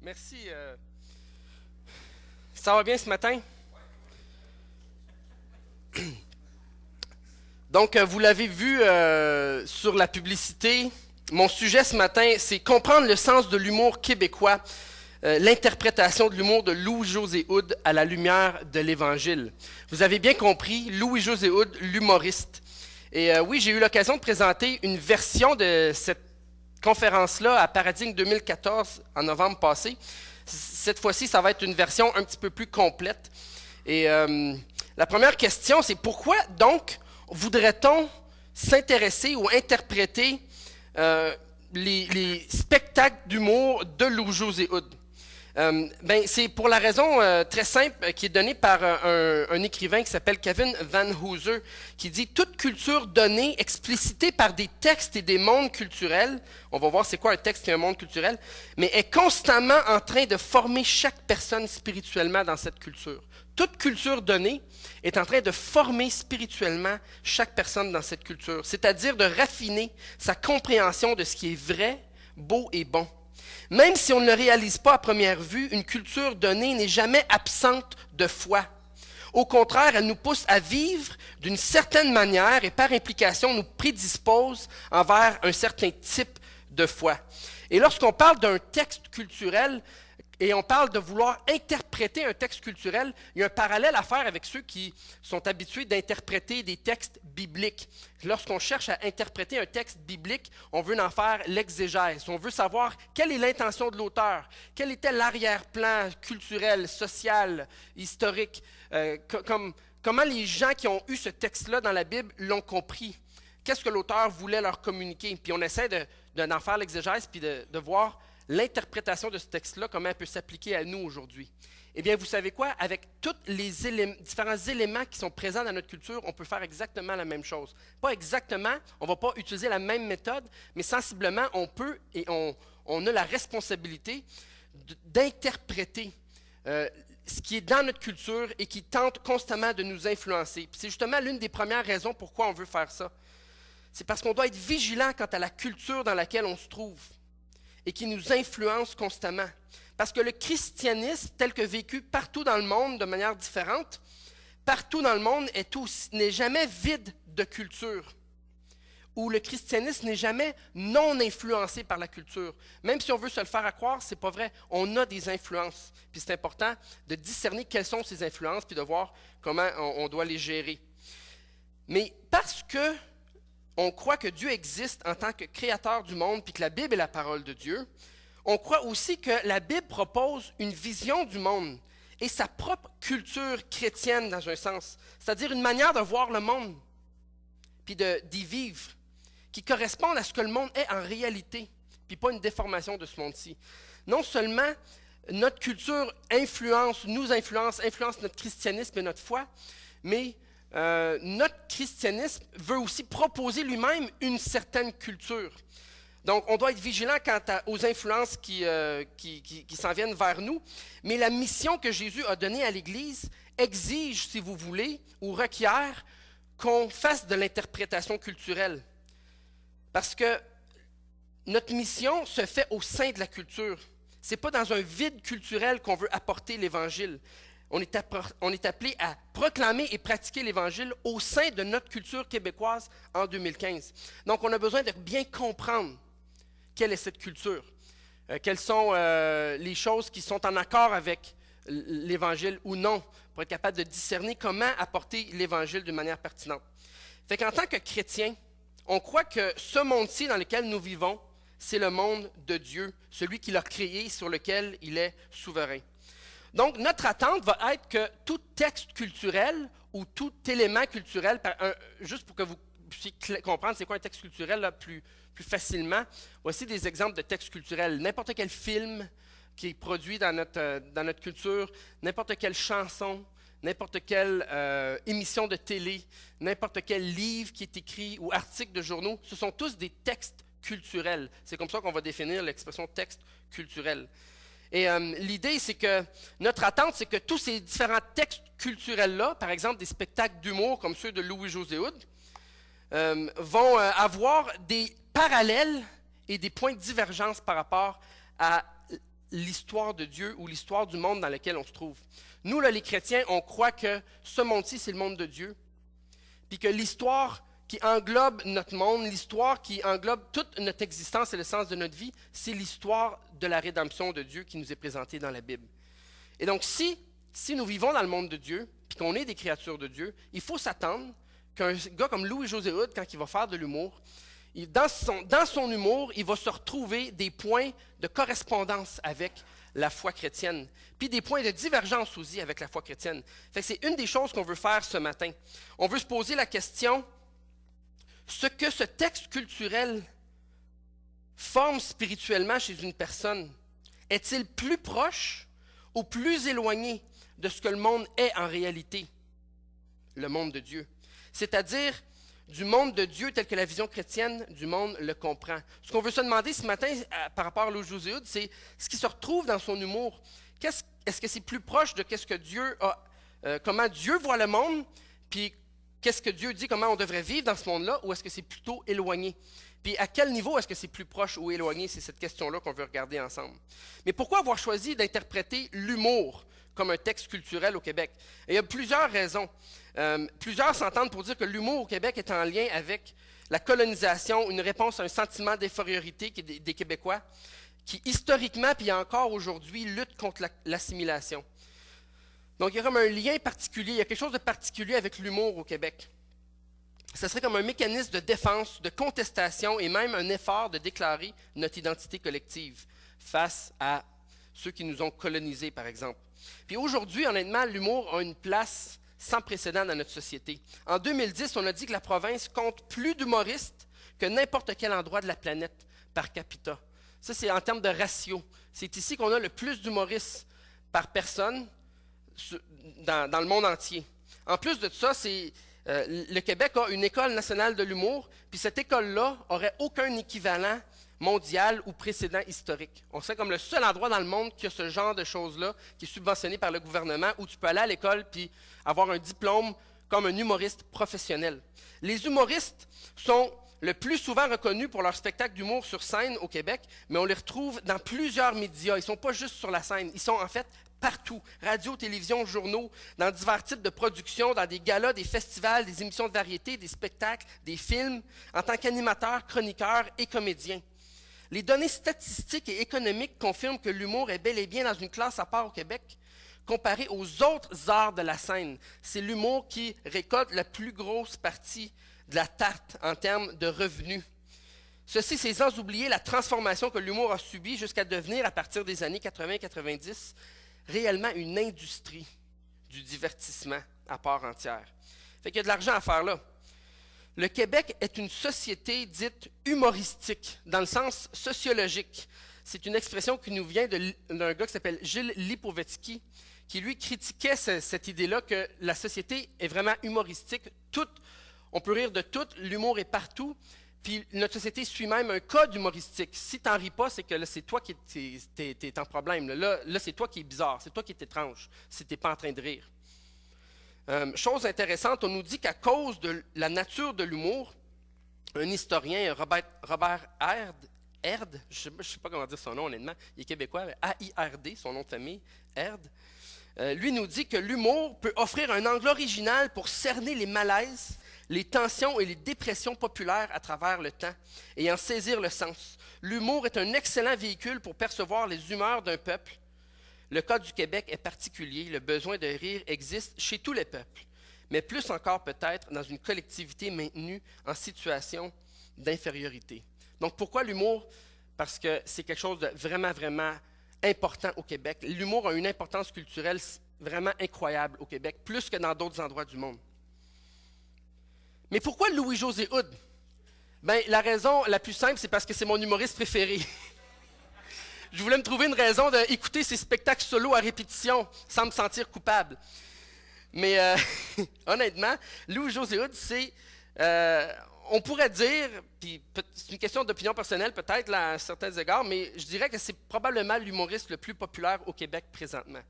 Merci. Ça va bien ce matin? Donc, vous l'avez vu sur la publicité, mon sujet ce matin, c'est comprendre le sens de l'humour québécois, l'interprétation de l'humour de Louis-José Hood à la lumière de l'Évangile. Vous avez bien compris, Louis-José Hood, l'humoriste. Et oui, j'ai eu l'occasion de présenter une version de cette conférence-là à Paradigme 2014 en novembre passé. Cette fois-ci, ça va être une version un petit peu plus complète. Et la première question, c'est pourquoi donc voudrait-on s'intéresser ou interpréter les spectacles d'humour de Louis-José Hood? C'est pour la raison très simple qui est donnée par un écrivain qui s'appelle Kevin Van Hooser, qui dit « Toute culture donnée, explicitée par des textes et des mondes culturels, on va voir c'est quoi un texte et un monde culturel, mais est constamment en train de former chaque personne spirituellement dans cette culture. Toute culture donnée est en train de former spirituellement chaque personne dans cette culture, c'est-à-dire de raffiner sa compréhension de ce qui est vrai, beau et bon. Même si on ne le réalise pas à première vue, une culture donnée n'est jamais absente de foi. Au contraire, elle nous pousse à vivre d'une certaine manière et par implication nous prédispose envers un certain type de foi. Et lorsqu'on parle d'un texte culturel et on parle de vouloir interpréter un texte culturel, il y a un parallèle à faire avec ceux qui sont habitués d'interpréter des textes bibliques. Lorsqu'on cherche à interpréter un texte biblique, on veut en faire l'exégèse. On veut savoir quelle est l'intention de l'auteur, quel était l'arrière-plan culturel, social, historique, comment les gens qui ont eu ce texte-là dans la Bible l'ont compris. Qu'est-ce que l'auteur voulait leur communiquer? Puis on essaie d'en faire l'exégèse puis de voir l'interprétation de ce texte-là, comment elle peut s'appliquer à nous aujourd'hui. Eh bien, vous savez quoi? Avec tous les différents éléments qui sont présents dans notre culture, on peut faire exactement la même chose. Pas exactement, on ne va pas utiliser la même méthode, mais sensiblement, on peut et on a la responsabilité d'interpréter ce qui est dans notre culture et qui tente constamment de nous influencer. Puis c'est justement l'une des premières raisons pourquoi on veut faire ça. C'est parce qu'on doit être vigilant quant à la culture dans laquelle on se trouve et qui nous influence constamment. Parce que le christianisme, tel que vécu partout dans le monde de manière différente, partout dans le monde n'est jamais vide de culture. Ou le christianisme n'est jamais non influencé par la culture. Même si on veut se le faire croire, c'est pas vrai. On a des influences. Puis c'est important de discerner quelles sont ces influences, puis de voir comment on doit les gérer. Mais parce que on croit que Dieu existe en tant que créateur du monde, puis que la Bible est la parole de Dieu, on croit aussi que la Bible propose une vision du monde et sa propre culture chrétienne dans un sens, c'est-à-dire une manière de voir le monde, puis d'y vivre, qui correspond à ce que le monde est en réalité, puis pas une déformation de ce monde-ci. Non seulement notre culture influence notre christianisme et notre foi, mais notre christianisme veut aussi proposer lui-même une certaine culture. Donc, on doit être vigilant quant aux influences qui s'en viennent vers nous. Mais la mission que Jésus a donnée à l'Église exige, si vous voulez, ou requiert qu'on fasse de l'interprétation culturelle. Parce que notre mission se fait au sein de la culture. Ce n'est pas dans un vide culturel qu'on veut apporter l'Évangile. On est appelé à proclamer et pratiquer l'Évangile au sein de notre culture québécoise en 2015. Donc, on a besoin de bien comprendre quelle est cette culture, quelles sont les choses qui sont en accord avec l'Évangile ou non, pour être capable de discerner comment apporter l'Évangile d'une manière pertinente. Fait qu'en tant que chrétien, on croit que ce monde-ci dans lequel nous vivons, c'est le monde de Dieu, celui qui l'a créé, sur lequel il est souverain. Donc, notre attente va être que tout texte culturel ou tout élément culturel, juste pour que vous puissiez comprendre c'est quoi un texte culturel là, plus facilement, voici des exemples de textes culturels. N'importe quel film qui est produit dans notre culture, n'importe quelle chanson, n'importe quelle émission de télé, n'importe quel livre qui est écrit ou article de journaux, ce sont tous des textes culturels. C'est comme ça qu'on va définir l'expression texte culturel. Et l'idée, c'est que notre attente, c'est que tous ces différents textes culturels-là, par exemple des spectacles d'humour comme ceux de Louis-José Hood, vont avoir des parallèles et des points de divergence par rapport à l'histoire de Dieu ou l'histoire du monde dans lequel on se trouve. Nous, là, les chrétiens, on croit que ce monde-ci, c'est le monde de Dieu, puis que l'histoire qui englobe notre monde, l'histoire qui englobe toute notre existence et le sens de notre vie, c'est l'histoire de la rédemption de Dieu qui nous est présentée dans la Bible. Et donc, si nous vivons dans le monde de Dieu, puis qu'on est des créatures de Dieu, il faut s'attendre qu'un gars comme Louis-José Hood, quand il va faire de l'humour, dans son humour, il va se retrouver des points de correspondance avec la foi chrétienne, puis des points de divergence aussi avec la foi chrétienne. Fait que c'est une des choses qu'on veut faire ce matin. On veut se poser la question, ce que ce texte culturel forme spirituellement chez une personne, est-il plus proche ou plus éloigné de ce que le monde est en réalité, le monde de Dieu? C'est-à-dire du monde de Dieu tel que la vision chrétienne du monde le comprend. Ce qu'on veut se demander ce matin par rapport à Louis-José Hood, c'est ce qui se retrouve dans son humour. Est-ce que c'est plus proche de ce que Dieu a, comment Dieu voit le monde, puis qu'est-ce que Dieu dit, comment on devrait vivre dans ce monde-là, ou est-ce que c'est plutôt éloigné? Puis à quel niveau est-ce que c'est plus proche ou éloigné? C'est cette question-là qu'on veut regarder ensemble. Mais pourquoi avoir choisi d'interpréter l'humour comme un texte culturel au Québec? Et il y a plusieurs raisons. Plusieurs s'entendent pour dire que l'humour au Québec est en lien avec la colonisation, une réponse à un sentiment d'infériorité des Québécois, qui historiquement, puis encore aujourd'hui, lutte contre l'assimilation. Donc il y a comme un lien particulier, il y a quelque chose de particulier avec l'humour au Québec. Ce serait comme un mécanisme de défense, de contestation et même un effort de déclarer notre identité collective face à ceux qui nous ont colonisés, par exemple. Puis aujourd'hui, honnêtement, l'humour a une place sans précédent dans notre société. En 2010, on a dit que la province compte plus d'humoristes que n'importe quel endroit de la planète par capita. Ça, c'est en termes de ratio. C'est ici qu'on a le plus d'humoristes par personne dans le monde entier. En plus de ça, le Québec a une école nationale de l'humour, puis cette école-là n'aurait aucun équivalent mondial ou précédent historique. On serait comme le seul endroit dans le monde qui a ce genre de choses-là, qui est subventionné par le gouvernement, où tu peux aller à l'école puis avoir un diplôme comme un humoriste professionnel. Les humoristes sont le plus souvent reconnus pour leur spectacle d'humour sur scène au Québec, mais on les retrouve dans plusieurs médias. Ils ne sont pas juste sur la scène, ils sont en fait partout. Radio, télévision, journaux, dans divers types de productions, dans des galas, des festivals, des émissions de variété, des spectacles, des films, en tant qu'animateur, chroniqueur et comédien. Les données statistiques et économiques confirment que l'humour est bel et bien dans une classe à part au Québec, comparé aux autres arts de la scène. C'est l'humour qui récolte la plus grosse partie de la tarte en termes de revenus. Ceci, c'est sans oublier la transformation que l'humour a subie jusqu'à devenir, à partir des années 80-90, réellement une industrie du divertissement à part entière. Fait qu'il y a de l'argent à faire là. Le Québec est une société dite humoristique, dans le sens sociologique. C'est une expression qui nous vient d'un gars qui s'appelle Gilles Lipovetsky, qui lui critiquait cette idée-là que la société est vraiment humoristique. On peut rire de tout, l'humour est partout, puis notre société suit même un code humoristique. Si tu n'en ris pas, c'est que là, c'est toi qui es en problème. Là, c'est toi qui es bizarre, c'est toi qui es étrange, si tu n'es pas en train de rire. Chose intéressante, on nous dit qu'à cause de la nature de l'humour, un historien, Robert Herd, je ne sais pas comment dire son nom honnêtement, il est québécois, A-I-R-D, son nom de famille, Herd, lui nous dit que l'humour peut offrir un angle original pour cerner les malaises, les tensions et les dépressions populaires à travers le temps et en saisir le sens. L'humour est un excellent véhicule pour percevoir les humeurs d'un peuple. Le cas du Québec est particulier, le besoin de rire existe chez tous les peuples, mais plus encore peut-être dans une collectivité maintenue en situation d'infériorité. Donc pourquoi l'humour? Parce que c'est quelque chose de vraiment, vraiment important au Québec. L'humour a une importance culturelle vraiment incroyable au Québec, plus que dans d'autres endroits du monde. Mais pourquoi Louis-José Hood? Ben, la raison la plus simple, c'est parce que c'est mon humoriste préféré. Je voulais me trouver une raison d'écouter ses spectacles solo à répétition sans me sentir coupable. Mais honnêtement, Louis-José Hood, c'est, on pourrait dire, puis c'est une question d'opinion personnelle peut-être là, à certains égards, mais je dirais que c'est probablement l'humoriste le plus populaire au Québec présentement.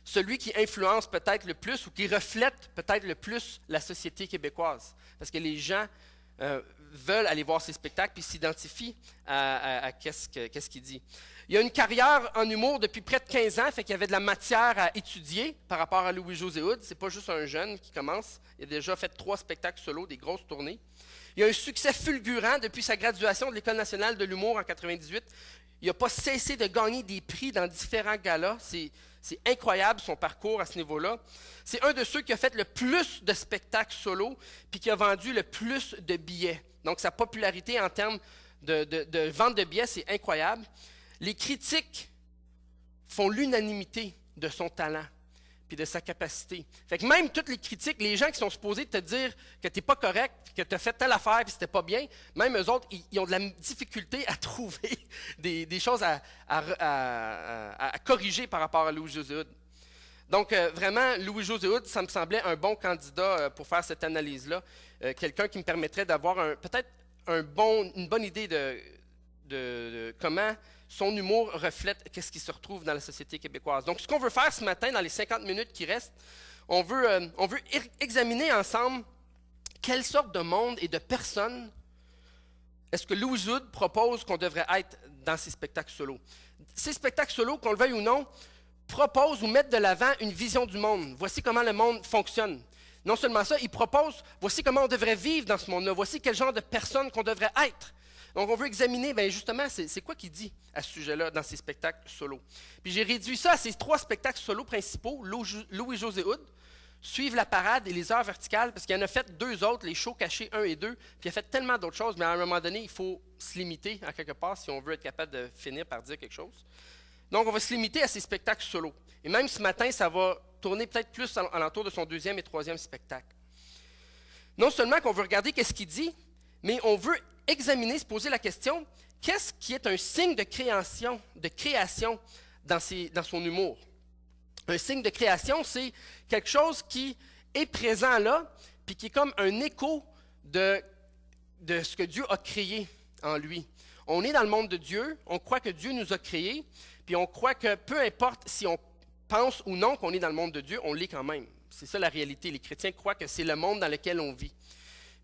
Celui qui influence peut-être le plus ou qui reflète peut-être le plus la société québécoise. Parce que les gens veulent aller voir ses spectacles puis s'identifient à qu'est-ce qu'il dit. Il a une carrière en humour depuis près de 15 ans, fait qu'il y avait de la matière à étudier par rapport à Louis-José Hood. C'est pas juste un jeune qui commence. Il a déjà fait 3 spectacles solo, des grosses tournées. Il a un succès fulgurant depuis sa graduation de l'École nationale de l'humour en 98. Il n'a pas cessé de gagner des prix dans différents galas. C'est incroyable son parcours à ce niveau-là. C'est un de ceux qui a fait le plus de spectacles solo puis qui a vendu le plus de billets. Donc sa popularité en termes de vente de billets, c'est incroyable. Les critiques font l'unanimité de son talent puis de sa capacité. Fait que même toutes les critiques, les gens qui sont supposés te dire que tu n'es pas correct, que tu as fait telle affaire puis c'était pas bien, même eux autres, ils ont de la difficulté à trouver des choses à corriger par rapport à Louis-José Hood. Donc, vraiment, Louis-José Hood, ça me semblait un bon candidat pour faire cette analyse-là. Quelqu'un qui me permettrait d'avoir peut-être une bonne idée de comment son humour reflète qu'est-ce qui se retrouve dans la société québécoise. Donc, ce qu'on veut faire ce matin, dans les 50 minutes qui restent, on veut examiner ensemble quelle sorte de monde et de personnes est-ce que Louis Hood propose qu'on devrait être dans ses spectacles solo. Ces spectacles solo, qu'on le veuille ou non, proposent ou mettent de l'avant une vision du monde. Voici comment le monde fonctionne. Non seulement ça, il propose, voici comment on devrait vivre dans ce monde-là. Voici quel genre de personne qu'on devrait être. Donc, on veut examiner, bien justement, c'est quoi qu'il dit à ce sujet-là dans ses spectacles solo. Puis j'ai réduit ça à ces 3 spectacles solo principaux, Louis-José Hood, Suivre la parade et les heures verticales, parce qu'il en a fait 2 autres, les shows cachés 1 et 2, puis il a fait tellement d'autres choses, mais à un moment donné, il faut se limiter à quelque part si on veut être capable de finir par dire quelque chose. Donc, on va se limiter à ses spectacles solo. Et même ce matin, ça va tourner peut-être plus alentour de son 2e et 3e spectacle. Non seulement qu'on veut regarder qu'est-ce qu'il dit, mais on veut examiner, se poser la question, qu'est-ce qui est un signe de création dans son humour? Un signe de création, c'est quelque chose qui est présent là, puis qui est comme un écho de ce que Dieu a créé en lui. On est dans le monde de Dieu, on croit que Dieu nous a créés, puis on croit que peu importe si on pense ou non qu'on est dans le monde de Dieu, on l'est quand même. C'est ça la réalité. Les chrétiens croient que c'est le monde dans lequel on vit.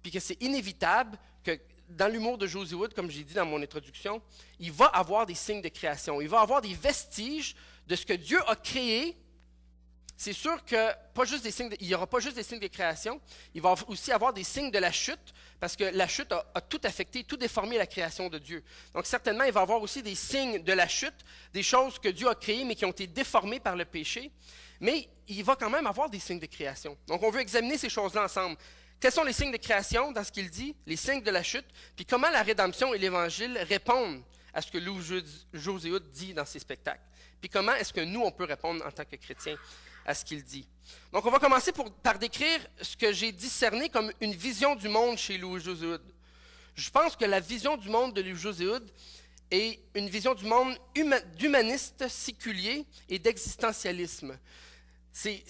Puis que c'est inévitable que dans l'humour de José Hood, comme j'ai dit dans mon introduction, il va avoir des signes de création. Il va avoir des vestiges de ce que Dieu a créé. C'est sûr que il n'y aura pas juste des signes de création, il va aussi avoir des signes de la chute, parce que la chute a tout affecté, tout déformé la création de Dieu. Donc certainement, il va avoir aussi des signes de la chute, des choses que Dieu a créées, mais qui ont été déformées par le péché. Mais il va quand même avoir des signes de création. Donc on veut examiner ces choses-là ensemble. Quels sont les signes de création dans ce qu'il dit, les signes de la chute, puis comment la rédemption et l'Évangile répondent à ce que Louis-José Hood dit dans ses spectacles. Puis comment est-ce que nous, on peut répondre en tant que chrétiens à ce qu'il dit. Donc, on va commencer par décrire ce que j'ai discerné comme une vision du monde chez Louis-José Hood. Je pense que la vision du monde de Louis-José Hood est une vision du monde d'humaniste séculier et d'existentialisme. Il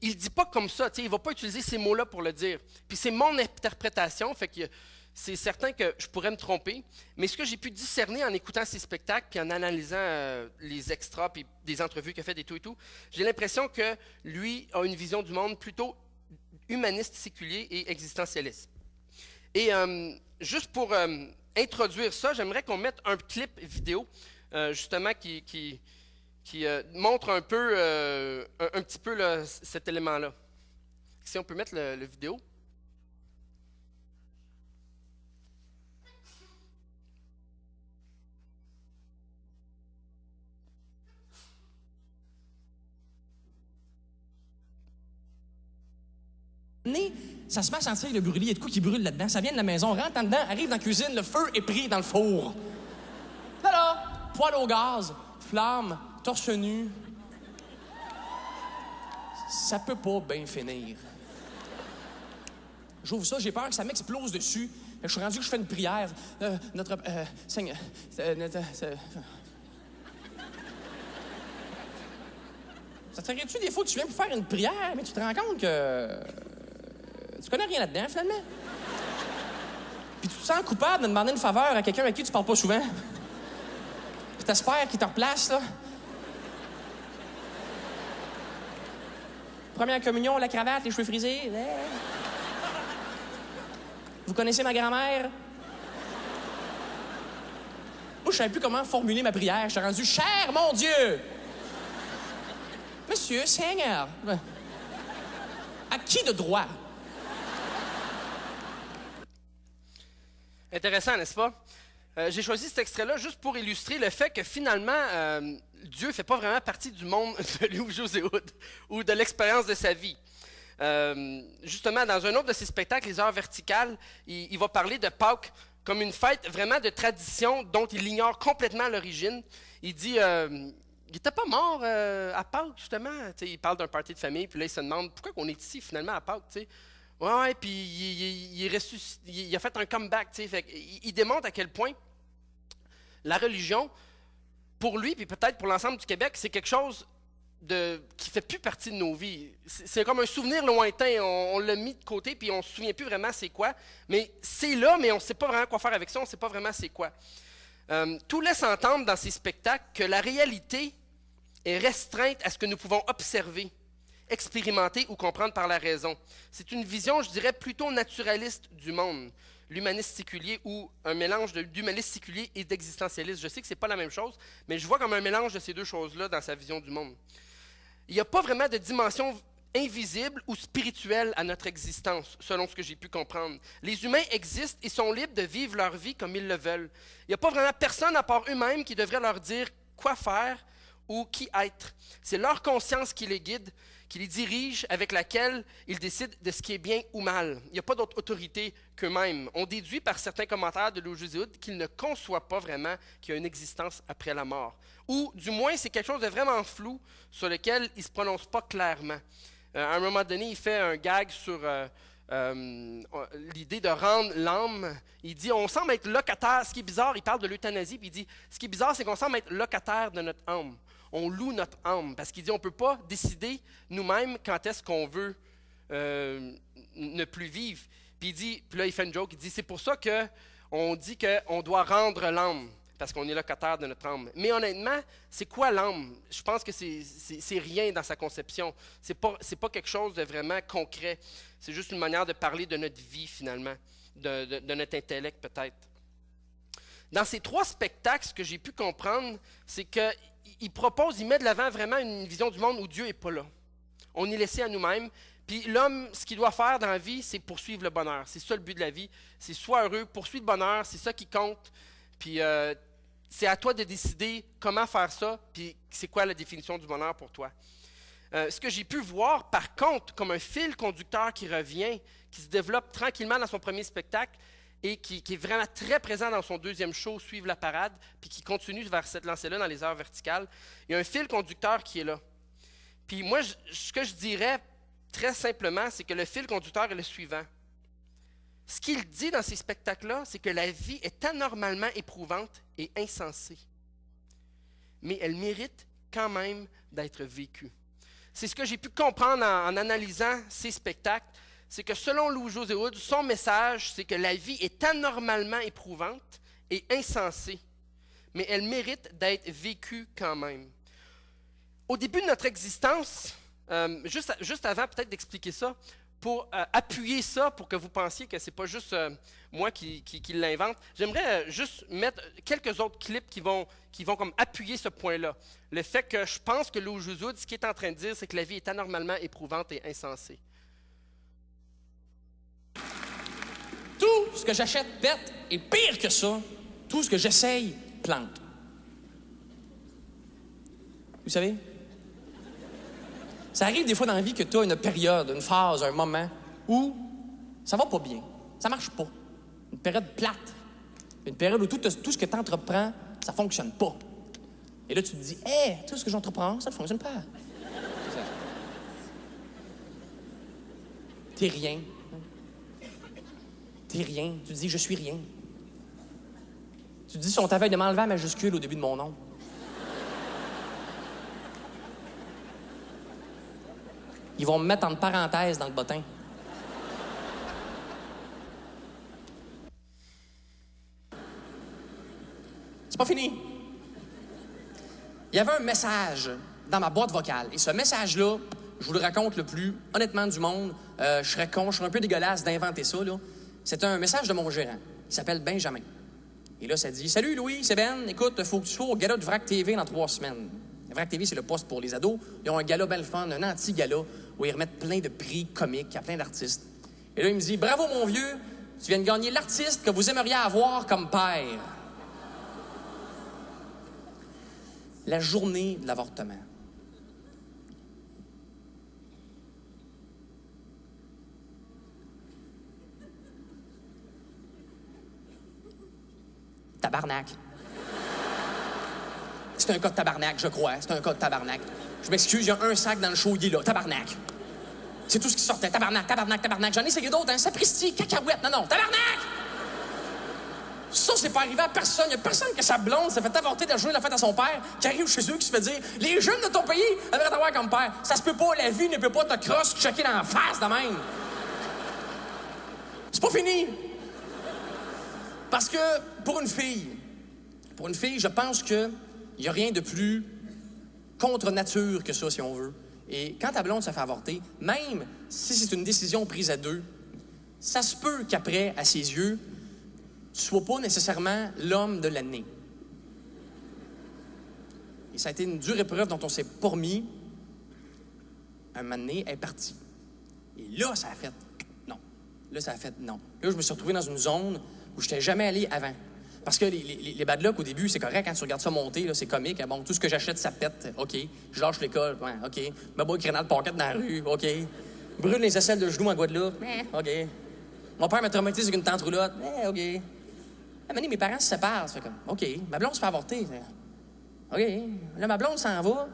ne dit pas comme ça, il ne va pas utiliser ces mots-là pour le dire. Puis c'est mon interprétation, fait que c'est certain que je pourrais me tromper, mais ce que j'ai pu discerner en écoutant ces spectacles puis en analysant les extras puis des entrevues qu'il a fait et tout, j'ai l'impression que lui a une vision du monde plutôt humaniste, séculier et existentialiste. Et juste pour introduire ça, j'aimerais qu'on mette un clip vidéo justement qui montre un petit peu là, cet élément-là. Si on peut mettre le vidéo. Ça se met à sentir le brûlis, il y a de quoi qui brûle là-dedans. Ça vient de la maison, rentre en dedans, arrive dans la cuisine, le feu est pris dans le four. Là, poêle au gaz, flamme, torse nu. Ça peut pas bien finir. J'ouvre ça, j'ai peur que ça m'explose dessus. Je suis rendu que je fais une prière. Seigneur... Ça te ferait-tu des fois que tu viens pour faire une prière, mais tu te rends compte que... tu connais rien là-dedans, finalement. Puis tu te sens coupable de demander une faveur à quelqu'un avec qui tu parles pas souvent. Puis t'espères qu'il te replace, là. Première communion, la cravate, les cheveux frisés. Vous connaissez ma grand-mère? Moi, je savais plus comment formuler ma prière. J'étais rendu « Cher mon Dieu! » Monsieur, Seigneur, à qui de droit? Intéressant, n'est-ce pas? J'ai choisi cet extrait-là juste pour illustrer le fait que finalement, Dieu ne fait pas vraiment partie du monde de Louis-José Hood ou de l'expérience de sa vie. Justement, dans un autre de ses spectacles, Les Heures verticales, il va parler de Pâques comme une fête vraiment de tradition dont il ignore complètement l'origine. Il dit, il n'était pas mort à Pâques, justement. T'sais, il parle d'un party de famille, puis là, il se demande pourquoi on est ici finalement à Pâques. T'sais. Ouais, puis il a fait un comeback. Fait, il démontre à quel point la religion, pour lui, puis peut-être pour l'ensemble du Québec, c'est quelque chose qui ne fait plus partie de nos vies. C'est comme un souvenir lointain. On l'a mis de côté, puis on ne se souvient plus vraiment c'est quoi. Mais c'est là, mais on ne sait pas vraiment quoi faire avec ça, on ne sait pas vraiment c'est quoi. Tout laisse entendre dans ces spectacles que la réalité est restreinte à ce que nous pouvons observer, expérimenter ou comprendre par la raison. C'est une vision, je dirais, plutôt naturaliste du monde. L'humaniste séculier ou un mélange d'humaniste séculier et d'existentialiste. Je sais que ce n'est pas la même chose, mais je vois comme un mélange de ces deux choses-là dans sa vision du monde. Il n'y a pas vraiment de dimension invisible ou spirituelle à notre existence, selon ce que j'ai pu comprendre. Les humains existent et sont libres de vivre leur vie comme ils le veulent. Il n'y a pas vraiment personne à part eux-mêmes qui devrait leur dire quoi faire ou qui être. C'est leur conscience qui les guide, qui les dirige, avec laquelle ils décident de ce qui est bien ou mal. Il n'y a pas d'autre autorité qu'eux-mêmes. On déduit par certains commentaires de Louis-José Hood qu'ils ne conçoivent pas vraiment qu'il y a une existence après la mort. Ou du moins, c'est quelque chose de vraiment flou sur lequel ils ne se prononcent pas clairement. À un moment donné, il fait un gag sur l'idée de rendre l'âme. Il dit, on semble être locataire. Ce qui est bizarre, il parle de l'euthanasie, puis il dit, ce qui est bizarre, c'est qu'on semble être locataire de notre âme. On loue notre âme, parce qu'il dit on ne peut pas décider nous-mêmes quand est-ce qu'on veut ne plus vivre. Puis il dit, puis là il fait une joke, il dit c'est pour ça qu'on dit qu'on doit rendre l'âme, parce qu'on est locataire de notre âme. Mais honnêtement, c'est quoi l'âme? Je pense que c'est rien dans sa conception. C'est pas quelque chose de vraiment concret. C'est juste une manière de parler de notre vie finalement, de notre intellect peut-être. Dans ces trois spectacles, ce que j'ai pu comprendre, c'est que il met de l'avant vraiment une vision du monde où Dieu n'est pas là. On est laissé à nous-mêmes. Puis l'homme, ce qu'il doit faire dans la vie, c'est poursuivre le bonheur. C'est ça le but de la vie. C'est sois heureux, poursuis le bonheur, c'est ça qui compte. Puis c'est à toi de décider comment faire ça, puis c'est quoi la définition du bonheur pour toi. Ce que j'ai pu voir, par contre, comme un fil conducteur qui revient, qui se développe tranquillement dans son premier spectacle, et qui est vraiment très présent dans son deuxième show, Suivre la parade, puis qui continue vers cette lancée-là dans Les Heures verticales. Il y a un fil conducteur qui est là. Puis moi, ce que je dirais très simplement, c'est que le fil conducteur est le suivant. Ce qu'il dit dans ces spectacles-là, c'est que la vie est anormalement éprouvante et insensée. Mais elle mérite quand même d'être vécue. C'est ce que j'ai pu comprendre en analysant ces spectacles. C'est que selon Louis-José Hood, son message, c'est que la vie est anormalement éprouvante et insensée, mais elle mérite d'être vécue quand même. Au début de notre existence, juste avant peut-être d'expliquer ça, pour appuyer ça, pour que vous pensiez que ce n'est pas juste moi qui l'invente, j'aimerais juste mettre quelques autres clips qui vont comme appuyer ce point-là. Le fait que je pense que Louis-José Hood, ce qu'il est en train de dire, c'est que la vie est anormalement éprouvante et insensée. Tout ce que j'achète bête est pire que ça. Tout ce que j'essaye plante. Vous savez? Ça arrive des fois dans la vie que tu as une période, une phase, un moment où ça va pas bien. Ça marche pas. Une période plate. Une période où tout ce que tu entreprends, ça fonctionne pas. Et là, tu te dis, tout ce que j'entreprends, ça ne fonctionne pas. T'es rien. T'es rien. Tu te dis, je suis rien. Tu te dis, si on t'avait de m'enlever la majuscule au début de mon nom. Ils vont me mettre entre parenthèses dans le bottin. C'est pas fini. Il y avait un message dans ma boîte vocale. Et ce message-là, je vous le raconte le plus honnêtement du monde. Je serais un peu dégueulasse d'inventer ça, là. C'est un message de mon gérant. Il s'appelle Benjamin. Et là, ça dit « Salut Louis, c'est Ben. Écoute, faut que tu sois au gala de Vrac TV dans 3 semaines. » Vrac TV, c'est le poste pour les ados. Ils ont un gala belle fun, un anti-gala, où ils remettent plein de prix comiques à plein d'artistes. Et là, il me dit « Bravo, mon vieux, tu viens de gagner l'artiste que vous aimeriez avoir comme père. » La journée de l'avortement. Tabarnak. C'est un cas de tabarnak, je crois. C'est un cas de tabarnak. Je m'excuse, il y a un sac dans le show, il est là. Tabarnak. C'est tout ce qui sortait. Tabarnak, tabarnak, tabarnak. J'en ai essayé d'autres, hein. Sapristi, cacahuète. Non, tabarnak! Ça, c'est pas arrivé à personne. Il y a personne que sa blonde s'est fait avorter de la journée de la fête à son père, qui arrive chez eux, qui se fait dire « Les jeunes de ton pays aimeraient t'avoir comme père. Ça se peut pas, la vie ne peut pas te cross-checker dans la face de même. » C'est pas fini. Parce que, pour une fille, je pense qu'il n'y a rien de plus contre nature que ça, si on veut. Et quand ta blonde se fait avorter, même si c'est une décision prise à 2, ça se peut qu'après, à ses yeux, tu ne sois pas nécessairement l'homme de l'année. Et ça a été une dure épreuve dont on s'est pas remis. Un moment donné, elle est partie. Et là, ça a fait non. Là, ça a fait non. Là, je me suis retrouvé dans une zone où je n'étais jamais allé avant. Parce que les bad luck, au début, c'est correct quand tu regardes ça monter, là, c'est comique. Bon, tout ce que j'achète, ça pète. OK. Je lâche l'école. Ouais, OK. Me bois grenade pocket dans la rue. OK. Brûle les aisselles de genoux en Guadeloupe. OK. Mon père m'a traumatisé avec une tente roulotte. OK. À un moment donné, mes parents se séparent. Ça fait comme, OK. Ma blonde se fait avorter. OK. Là, ma blonde s'en va.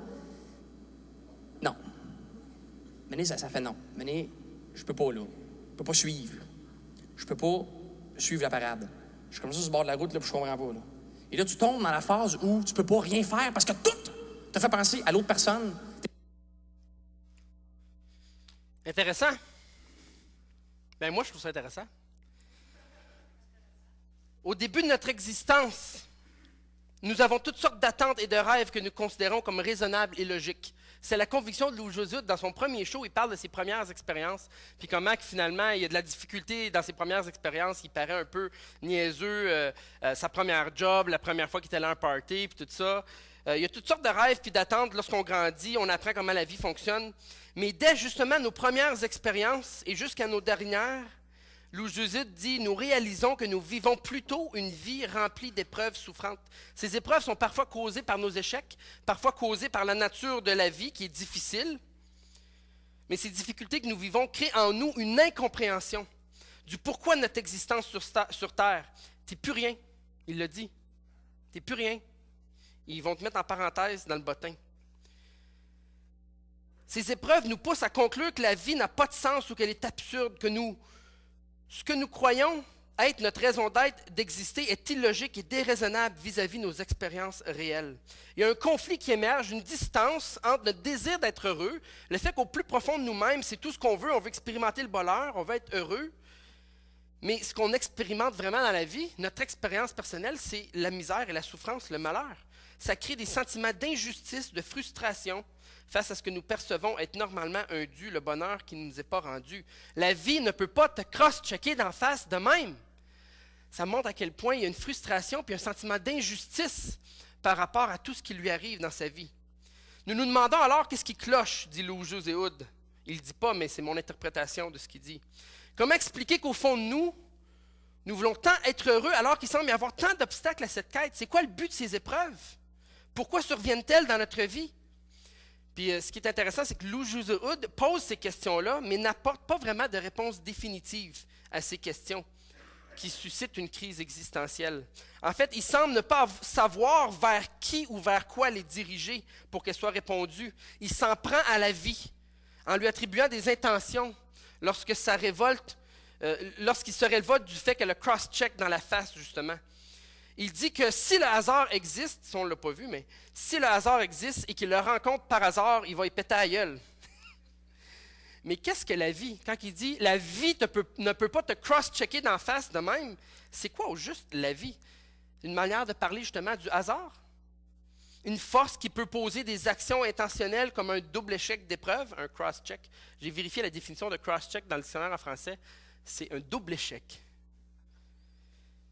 Non. À un moment donné, ça fait non. À un moment donné, je peux pas, là. Je peux pas suivre. Je peux pas suivre la parade. Je suis comme ça sur le bord de la route, là, puis je comprends pas, là. Et là, tu tombes dans la phase où tu peux pas rien faire parce que tout te fait penser à l'autre personne. Intéressant. Ben moi, je trouve ça intéressant. Au début de notre existence, nous avons toutes sortes d'attentes et de rêves que nous considérons comme raisonnables et logiques. C'est la conviction de Louis José Hood. Dans son premier show, il parle de ses premières expériences, puis comment finalement il y a de la difficulté dans ses premières expériences, il paraît un peu niaiseux, sa première job, la première fois qu'il était allé à un party, puis tout ça. Il y a toutes sortes de rêves puis d'attentes lorsqu'on grandit, on apprend comment la vie fonctionne. Mais dès justement nos premières expériences et jusqu'à nos dernières, Louis José dit, nous réalisons que nous vivons plutôt une vie remplie d'épreuves souffrantes. Ces épreuves sont parfois causées par nos échecs, parfois causées par la nature de la vie qui est difficile. Mais ces difficultés que nous vivons créent en nous une incompréhension du pourquoi de notre existence sur Terre. T'es plus rien, il le dit. T'es plus rien. Ils vont te mettre en parenthèse dans le bottin. Ces épreuves nous poussent à conclure que la vie n'a pas de sens ou qu'elle est absurde, que ce que nous croyons être notre raison d'être, d'exister, est illogique et déraisonnable vis-à-vis de nos expériences réelles. Il y a un conflit qui émerge, une distance entre notre désir d'être heureux, le fait qu'au plus profond de nous-mêmes, c'est tout ce qu'on veut expérimenter le bonheur, on veut être heureux, mais ce qu'on expérimente vraiment dans la vie, notre expérience personnelle, c'est la misère et la souffrance, le malheur. Ça crée des sentiments d'injustice, de frustration, face à ce que nous percevons être normalement un dû, le bonheur qui ne nous est pas rendu. La vie ne peut pas te cross-checker d'en face de même. Ça montre à quel point il y a une frustration puis un sentiment d'injustice par rapport à tout ce qui lui arrive dans sa vie. Nous nous demandons alors qu'est-ce qui cloche, dit Louis José Hood. Il ne dit pas, mais c'est mon interprétation de ce qu'il dit. Comment expliquer qu'au fond de nous, nous voulons tant être heureux alors qu'il semble y avoir tant d'obstacles à cette quête? C'est quoi le but de ces épreuves? Pourquoi surviennent-elles dans notre vie? Puis ce qui est intéressant, c'est que Louis José Hood pose ces questions-là, mais n'apporte pas vraiment de réponse définitive à ces questions qui suscitent une crise existentielle. En fait, il semble ne pas savoir vers qui ou vers quoi les diriger pour qu'elles soient répondues. Il s'en prend à la vie en lui attribuant des intentions lorsqu'il se révolte du fait qu'elle a cross-check dans la face, justement. Il dit que si le hasard existe, si on ne l'a pas vu, mais si le hasard existe et qu'il le rencontre par hasard, il va y péter à la gueule. Mais qu'est-ce que la vie? Quand il dit la vie ne peut pas te cross-checker d'en face de même, c'est quoi au juste la vie? Une manière de parler justement du hasard? Une force qui peut poser des actions intentionnelles comme un double échec d'épreuve, un cross-check. J'ai vérifié la définition de cross-check dans le dictionnaire en français. C'est un double échec.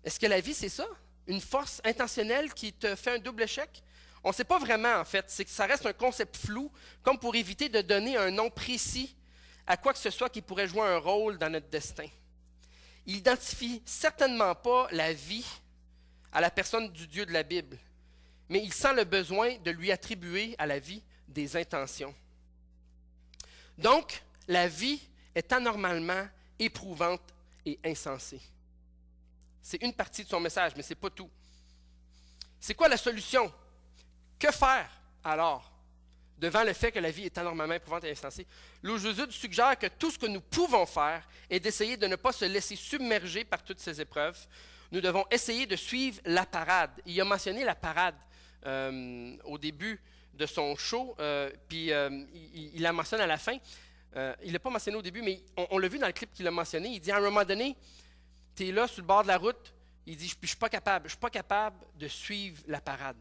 Est-ce que la vie, c'est ça? Une force intentionnelle qui te fait un double échec? On ne sait pas vraiment, en fait. C'est que ça reste un concept flou, comme pour éviter de donner un nom précis à quoi que ce soit qui pourrait jouer un rôle dans notre destin. Il n'identifie certainement pas la vie à la personne du Dieu de la Bible, mais il sent le besoin de lui attribuer à la vie des intentions. Donc, la vie est anormalement éprouvante et insensée. C'est une partie de son message, mais ce n'est pas tout. C'est quoi la solution? Que faire alors devant le fait que la vie est anormalement éprouvante et insensée? L'Au-Jésus suggère que tout ce que nous pouvons faire est d'essayer de ne pas se laisser submerger par toutes ces épreuves. Nous devons essayer de suivre la parade. Il a mentionné la parade au début de son show, puis il la mentionne à la fin. Il ne l'a pas mentionné au début, mais on l'a vu dans le clip qu'il a mentionné. Il dit à un moment donné, tu es là sur le bord de la route, il dit, je ne suis pas capable de suivre la parade.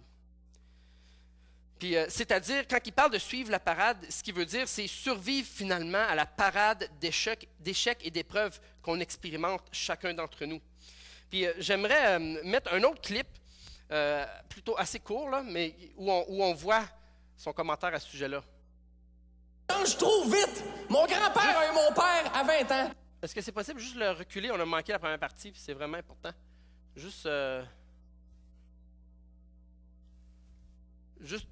Puis, c'est-à-dire, quand il parle de suivre la parade, ce qu'il veut dire, c'est survivre finalement à la parade d'échecs et d'épreuves qu'on expérimente chacun d'entre nous. Puis, j'aimerais mettre un autre clip, plutôt assez court, là, mais où on voit son commentaire à ce sujet-là. Change trop vite! Mon grand-père a eu mon père à 20 ans. Est-ce que c'est possible juste de le reculer? On a manqué la première partie, puis c'est vraiment important. Juste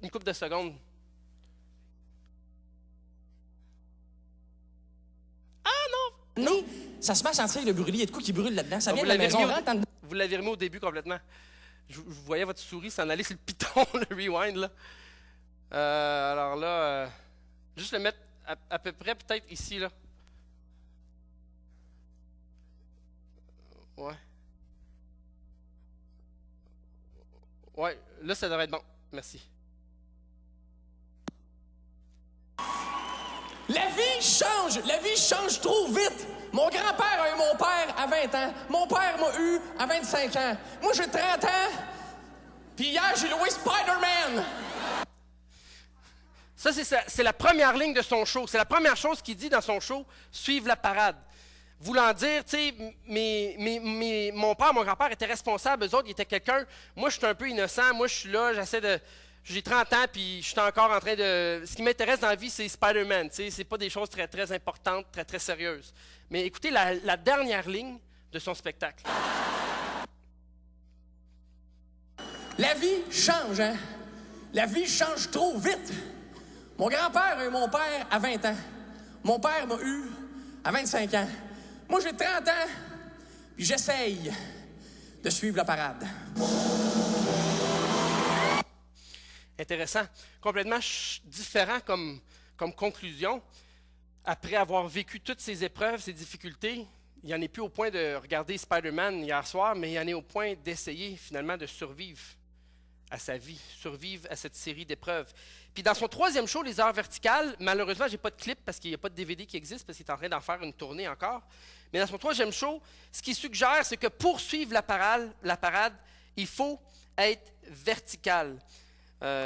une couple de secondes. Non, ça se met à sentir le brûlis. Il y a de quoi qui brûle là-dedans. Ça vient de la maison. Vous l'avez remis au début complètement. Je voyais votre souris s'en aller sur le piton, le rewind. Là. Alors là, juste le mettre à peu près peut-être ici. Là. Ouais. Ouais, là, ça devrait être bon. Merci. La vie change trop vite. Mon grand-père a eu mon père à 20 ans. Mon père m'a eu à 25 ans. Moi, j'ai 30 ans. Puis hier, j'ai loué Spider-Man. Ça, c'est la première ligne de son show. C'est la première chose qu'il dit dans son show, suivre la parade. Voulant dire, tu sais, mon père, mon grand-père étaient responsables, eux autres, ils étaient quelqu'un. Moi, je suis un peu innocent. Moi, je suis là, j'ai 30 ans, puis je suis encore en train de... Ce qui m'intéresse dans la vie, c'est Spider-Man. Tu sais, c'est pas des choses très, très importantes, très, très sérieuses. Mais écoutez la dernière ligne de son spectacle. La vie change, hein? La vie change trop vite. Mon grand-père a eu mon père à 20 ans. Mon père m'a eu à 25 ans. Moi, j'ai 30 ans, puis j'essaye de suivre la parade. Intéressant. Complètement différent comme conclusion. Après avoir vécu toutes ces épreuves, ces difficultés, il n'y en est plus au point de regarder Spider-Man hier soir, mais il y en est au point d'essayer finalement de survivre à sa vie, survivre à cette série d'épreuves. Puis dans son troisième show, Les Heures verticales, malheureusement, je n'ai pas de clip parce qu'il n'y a pas de DVD qui existe, parce qu'il est en train d'en faire une tournée encore. Mais dans son troisième show, ce qu'il suggère, c'est que pour suivre la parade, il faut être vertical.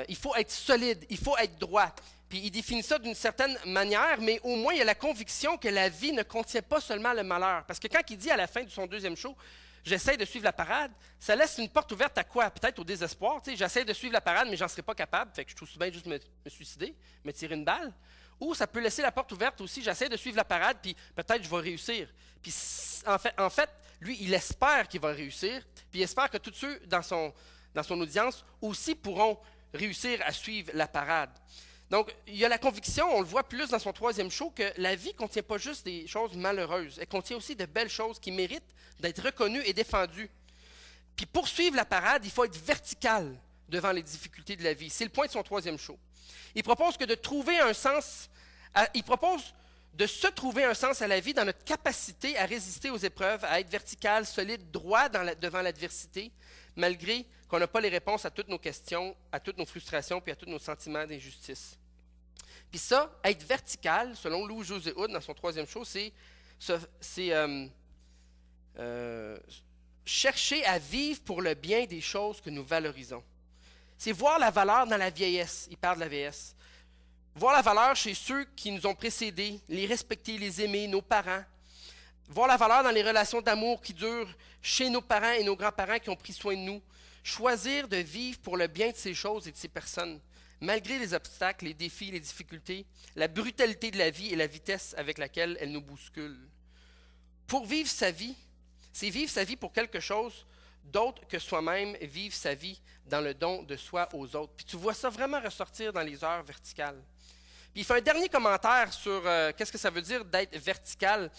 Il faut être solide, il faut être droit. Puis il définit ça d'une certaine manière, mais au moins il y a la conviction que la vie ne contient pas seulement le malheur. Parce que quand il dit à la fin de son deuxième show, j'essaie de suivre la parade, ça laisse une porte ouverte à quoi? Peut-être au désespoir. J'essaie de suivre la parade, mais j'en serai pas capable. Fait que je trouve bien juste me suicider, me tirer une balle. Ou ça peut laisser la porte ouverte aussi. J'essaie de suivre la parade, puis peut-être je vais réussir. Puis en fait, lui, il espère qu'il va réussir. Puis il espère que tous ceux dans son audience aussi pourront réussir à suivre la parade. Donc, il y a la conviction, on le voit plus dans son troisième show, que la vie ne contient pas juste des choses malheureuses. Elle contient aussi de belles choses qui méritent d'être reconnues et défendues. Puis pour suivre la parade, il faut être vertical devant les difficultés de la vie. C'est le point de son troisième show. Il propose de se trouver un sens à la vie dans notre capacité à résister aux épreuves, à être vertical, solide, droit devant l'adversité, malgré qu'on n'a pas les réponses à toutes nos questions, à toutes nos frustrations, puis à tous nos sentiments d'injustice. Puis ça, être vertical, selon Louis-José Hood, dans son troisième show, c'est chercher à vivre pour le bien des choses que nous valorisons. C'est voir la valeur dans la vieillesse. Il parle de la vieillesse. Voir la valeur chez ceux qui nous ont précédés, les respecter, les aimer, nos parents. Voir la valeur dans les relations d'amour qui durent chez nos parents et nos grands-parents qui ont pris soin de nous. Choisir de vivre pour le bien de ces choses et de ces personnes, malgré les obstacles, les défis, les difficultés, la brutalité de la vie et la vitesse avec laquelle elle nous bouscule. Pour vivre sa vie, c'est vivre sa vie pour quelque chose d'autre que soi-même, vivre sa vie dans le don de soi aux autres. Puis tu vois ça vraiment ressortir dans les heures verticales. Puis il fait un dernier commentaire sur qu'est-ce que ça veut dire d'être vertical.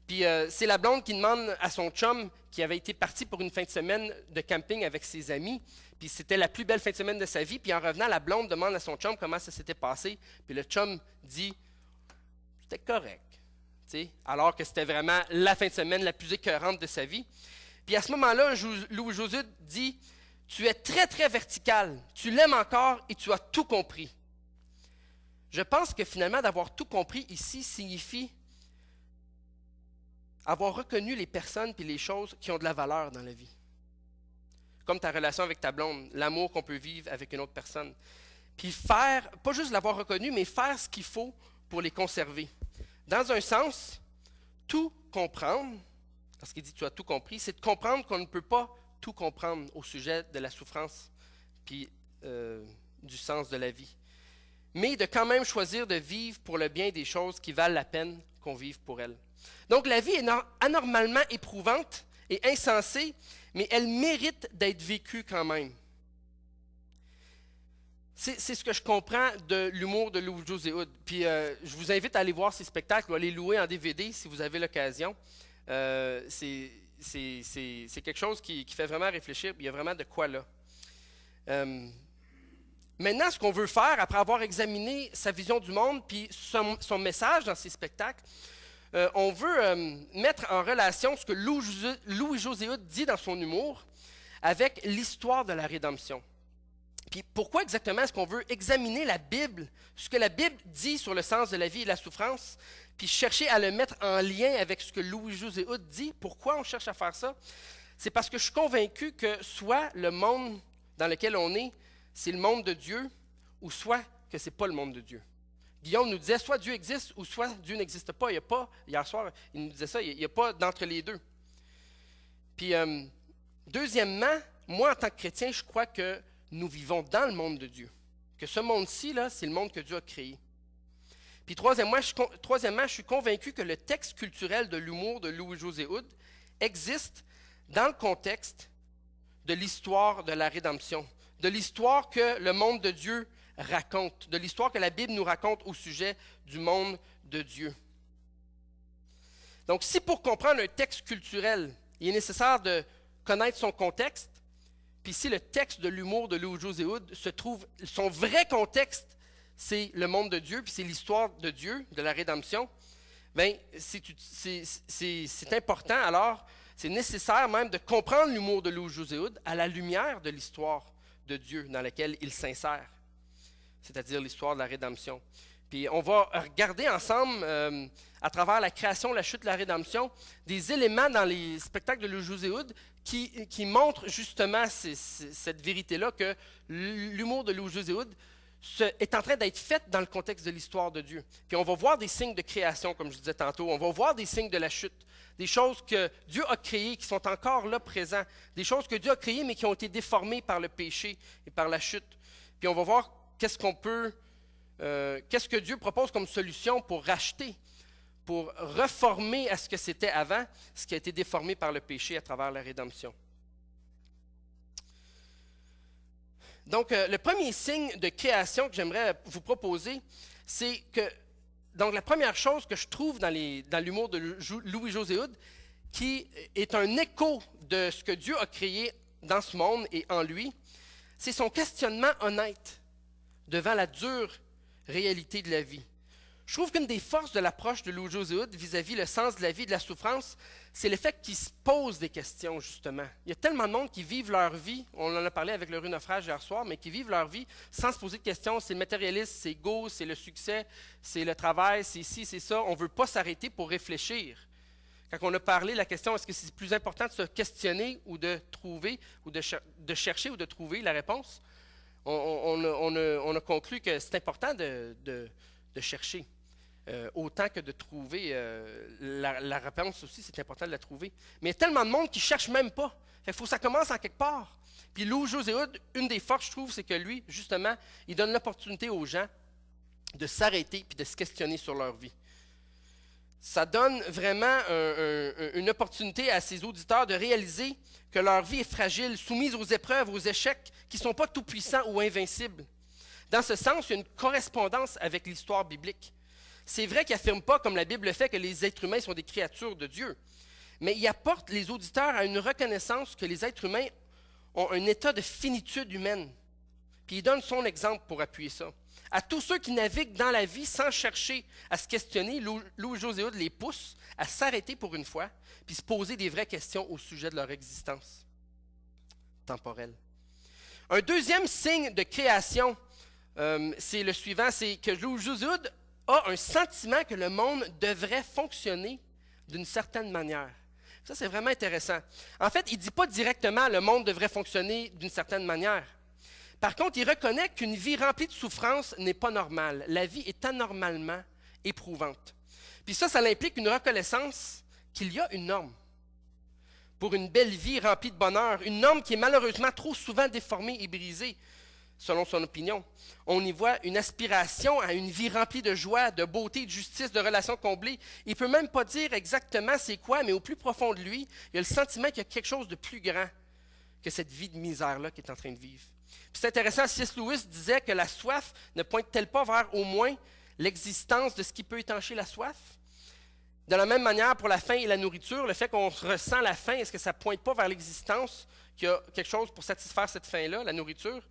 Puis c'est la blonde qui demande à son chum, qui avait été parti pour une fin de semaine de camping avec ses amis, puis c'était la plus belle fin de semaine de sa vie, puis en revenant, la blonde demande à son chum comment ça s'était passé, puis le chum dit « c'était correct ». Alors que c'était vraiment la fin de semaine la plus écœurante de sa vie. Puis à ce moment-là, Louis-José dit « Tu es très, très vertical, tu l'aimes encore et tu as tout compris ». Je pense que finalement, d'avoir tout compris ici signifie avoir reconnu les personnes et les choses qui ont de la valeur dans la vie. Comme ta relation avec ta blonde, l'amour qu'on peut vivre avec une autre personne. Puis faire, pas juste l'avoir reconnu, mais faire ce qu'il faut pour les conserver. Dans un sens, tout comprendre, parce qu'il dit tu as tout compris, c'est de comprendre qu'on ne peut pas tout comprendre au sujet de la souffrance puis du sens de la vie. Mais de quand même choisir de vivre pour le bien des choses qui valent la peine qu'on vive pour elles. Donc la vie est anormalement éprouvante et insensée, mais elle mérite d'être vécue quand même. C'est ce que je comprends de l'humour de Louis-José Hood. Puis je vous invite à aller voir ces spectacles ou à les louer en DVD si vous avez l'occasion. C'est quelque chose qui fait vraiment réfléchir. Il y a vraiment de quoi là. Maintenant, ce qu'on veut faire, après avoir examiné sa vision du monde puis son message dans ses spectacles, on veut mettre en relation ce que Louis-José Hood dit dans son humour avec l'histoire de la rédemption. Puis pourquoi exactement est-ce qu'on veut examiner la Bible, ce que la Bible dit sur le sens de la vie et de la souffrance, puis chercher à le mettre en lien avec ce que Louis-José Hood dit? Pourquoi on cherche à faire ça? C'est parce que je suis convaincu que soit le monde dans lequel on est, c'est le monde de Dieu, ou soit que ce n'est pas le monde de Dieu. Guillaume nous disait, soit Dieu existe, ou soit Dieu n'existe pas. Il n'y a pas, hier soir, il nous disait ça, il n'y a pas d'entre les deux. Puis, deuxièmement, moi, en tant que chrétien, je crois que nous vivons dans le monde de Dieu. Que ce monde-ci, là, c'est le monde que Dieu a créé. Puis troisièmement, je suis convaincu que le texte culturel de l'humour de Louis-José Hood existe dans le contexte de l'histoire de la rédemption, de l'histoire que le monde de Dieu raconte, de l'histoire que la Bible nous raconte au sujet du monde de Dieu. Donc, si pour comprendre un texte culturel, il est nécessaire de connaître son contexte, puis si le texte de l'humour de Louis-José Hood se trouve, son vrai contexte, c'est le monde de Dieu, puis c'est l'histoire de Dieu, de la rédemption, bien, c'est important, alors, c'est nécessaire même de comprendre l'humour de Louis-José Hood à la lumière de l'histoire de Dieu dans laquelle il s'insère, c'est-à-dire l'histoire de la rédemption. Puis on va regarder ensemble, à travers la création, la chute, la rédemption, des éléments dans les spectacles de Louis-José Hood qui montrent justement cette vérité-là, que l'humour de Louis-José Hood est en train d'être fait dans le contexte de l'histoire de Dieu. Puis on va voir des signes de création, comme je disais tantôt, on va voir des signes de la chute, des choses que Dieu a créées, qui sont encore là présents, des choses que Dieu a créées, mais qui ont été déformées par le péché et par la chute. Puis on va voir qu'est-ce que Dieu propose comme solution pour racheter, pour reformer à ce que c'était avant, ce qui a été déformé par le péché à travers la rédemption. Donc, le premier signe de création que j'aimerais vous proposer, c'est que, donc la première chose que je trouve dans l'humour de Louis-José Hood, qui est un écho de ce que Dieu a créé dans ce monde et en lui, c'est son questionnement honnête devant la dure réalité de la vie. Je trouve qu'une des forces de l'approche de Louis-José Hood vis-à-vis le sens de la vie et de la souffrance, c'est le fait qu'il se pose des questions, justement. Il y a tellement de monde qui vivent leur vie, on en a parlé avec le rue Naufrage hier soir, mais qui vivent leur vie sans se poser de questions. C'est le matérialisme, c'est go, c'est le succès, c'est le travail, c'est ci, c'est ça. On ne veut pas s'arrêter pour réfléchir. Quand on a parlé de la question, est-ce que c'est plus important de se questionner ou de trouver, ou de chercher ou de trouver la réponse, on a conclu que c'est important de chercher. autant que de trouver la réponse aussi, c'est important de la trouver. Mais il y a tellement de monde qui ne cherche même pas. Il faut que ça commence en quelque part. Puis Lou Joséhoud, une des forces, je trouve, c'est que lui, justement, il donne l'opportunité aux gens de s'arrêter puis de se questionner sur leur vie. Ça donne vraiment une opportunité à ses auditeurs de réaliser que leur vie est fragile, soumise aux épreuves, aux échecs, qui ne sont pas tout-puissants ou invincibles. Dans ce sens, il y a une correspondance avec l'histoire biblique. C'est vrai qu'il n'affirme pas, comme la Bible le fait, que les êtres humains sont des créatures de Dieu, mais il apporte les auditeurs à une reconnaissance que les êtres humains ont un état de finitude humaine. Puis il donne son exemple pour appuyer ça. À tous ceux qui naviguent dans la vie sans chercher à se questionner, Lou Joséhoud les pousse à s'arrêter pour une fois, puis se poser des vraies questions au sujet de leur existence temporelle. Un deuxième signe de création, c'est le suivant, c'est que Lou Joséhoud a un sentiment que le monde devrait fonctionner d'une certaine manière. Ça, c'est vraiment intéressant. En fait, il ne dit pas directement « le monde devrait fonctionner d'une certaine manière ». Par contre, il reconnaît qu'une vie remplie de souffrance n'est pas normale. La vie est anormalement éprouvante. Puis ça implique une reconnaissance qu'il y a une norme pour une belle vie remplie de bonheur, une norme qui est malheureusement trop souvent déformée et brisée, selon son opinion. On y voit une aspiration à une vie remplie de joie, de beauté, de justice, de relations comblées. Il ne peut même pas dire exactement c'est quoi, mais au plus profond de lui, il y a le sentiment qu'il y a quelque chose de plus grand que cette vie de misère-là qu'il est en train de vivre. Puis c'est intéressant, C.S. Lewis disait que la soif ne pointe-t-elle pas vers au moins l'existence de ce qui peut étancher la soif? De la même manière, pour la faim et la nourriture, le fait qu'on ressent la faim, est-ce que ça ne pointe pas vers l'existence qu'il y a quelque chose pour satisfaire cette faim-là, la nourriture?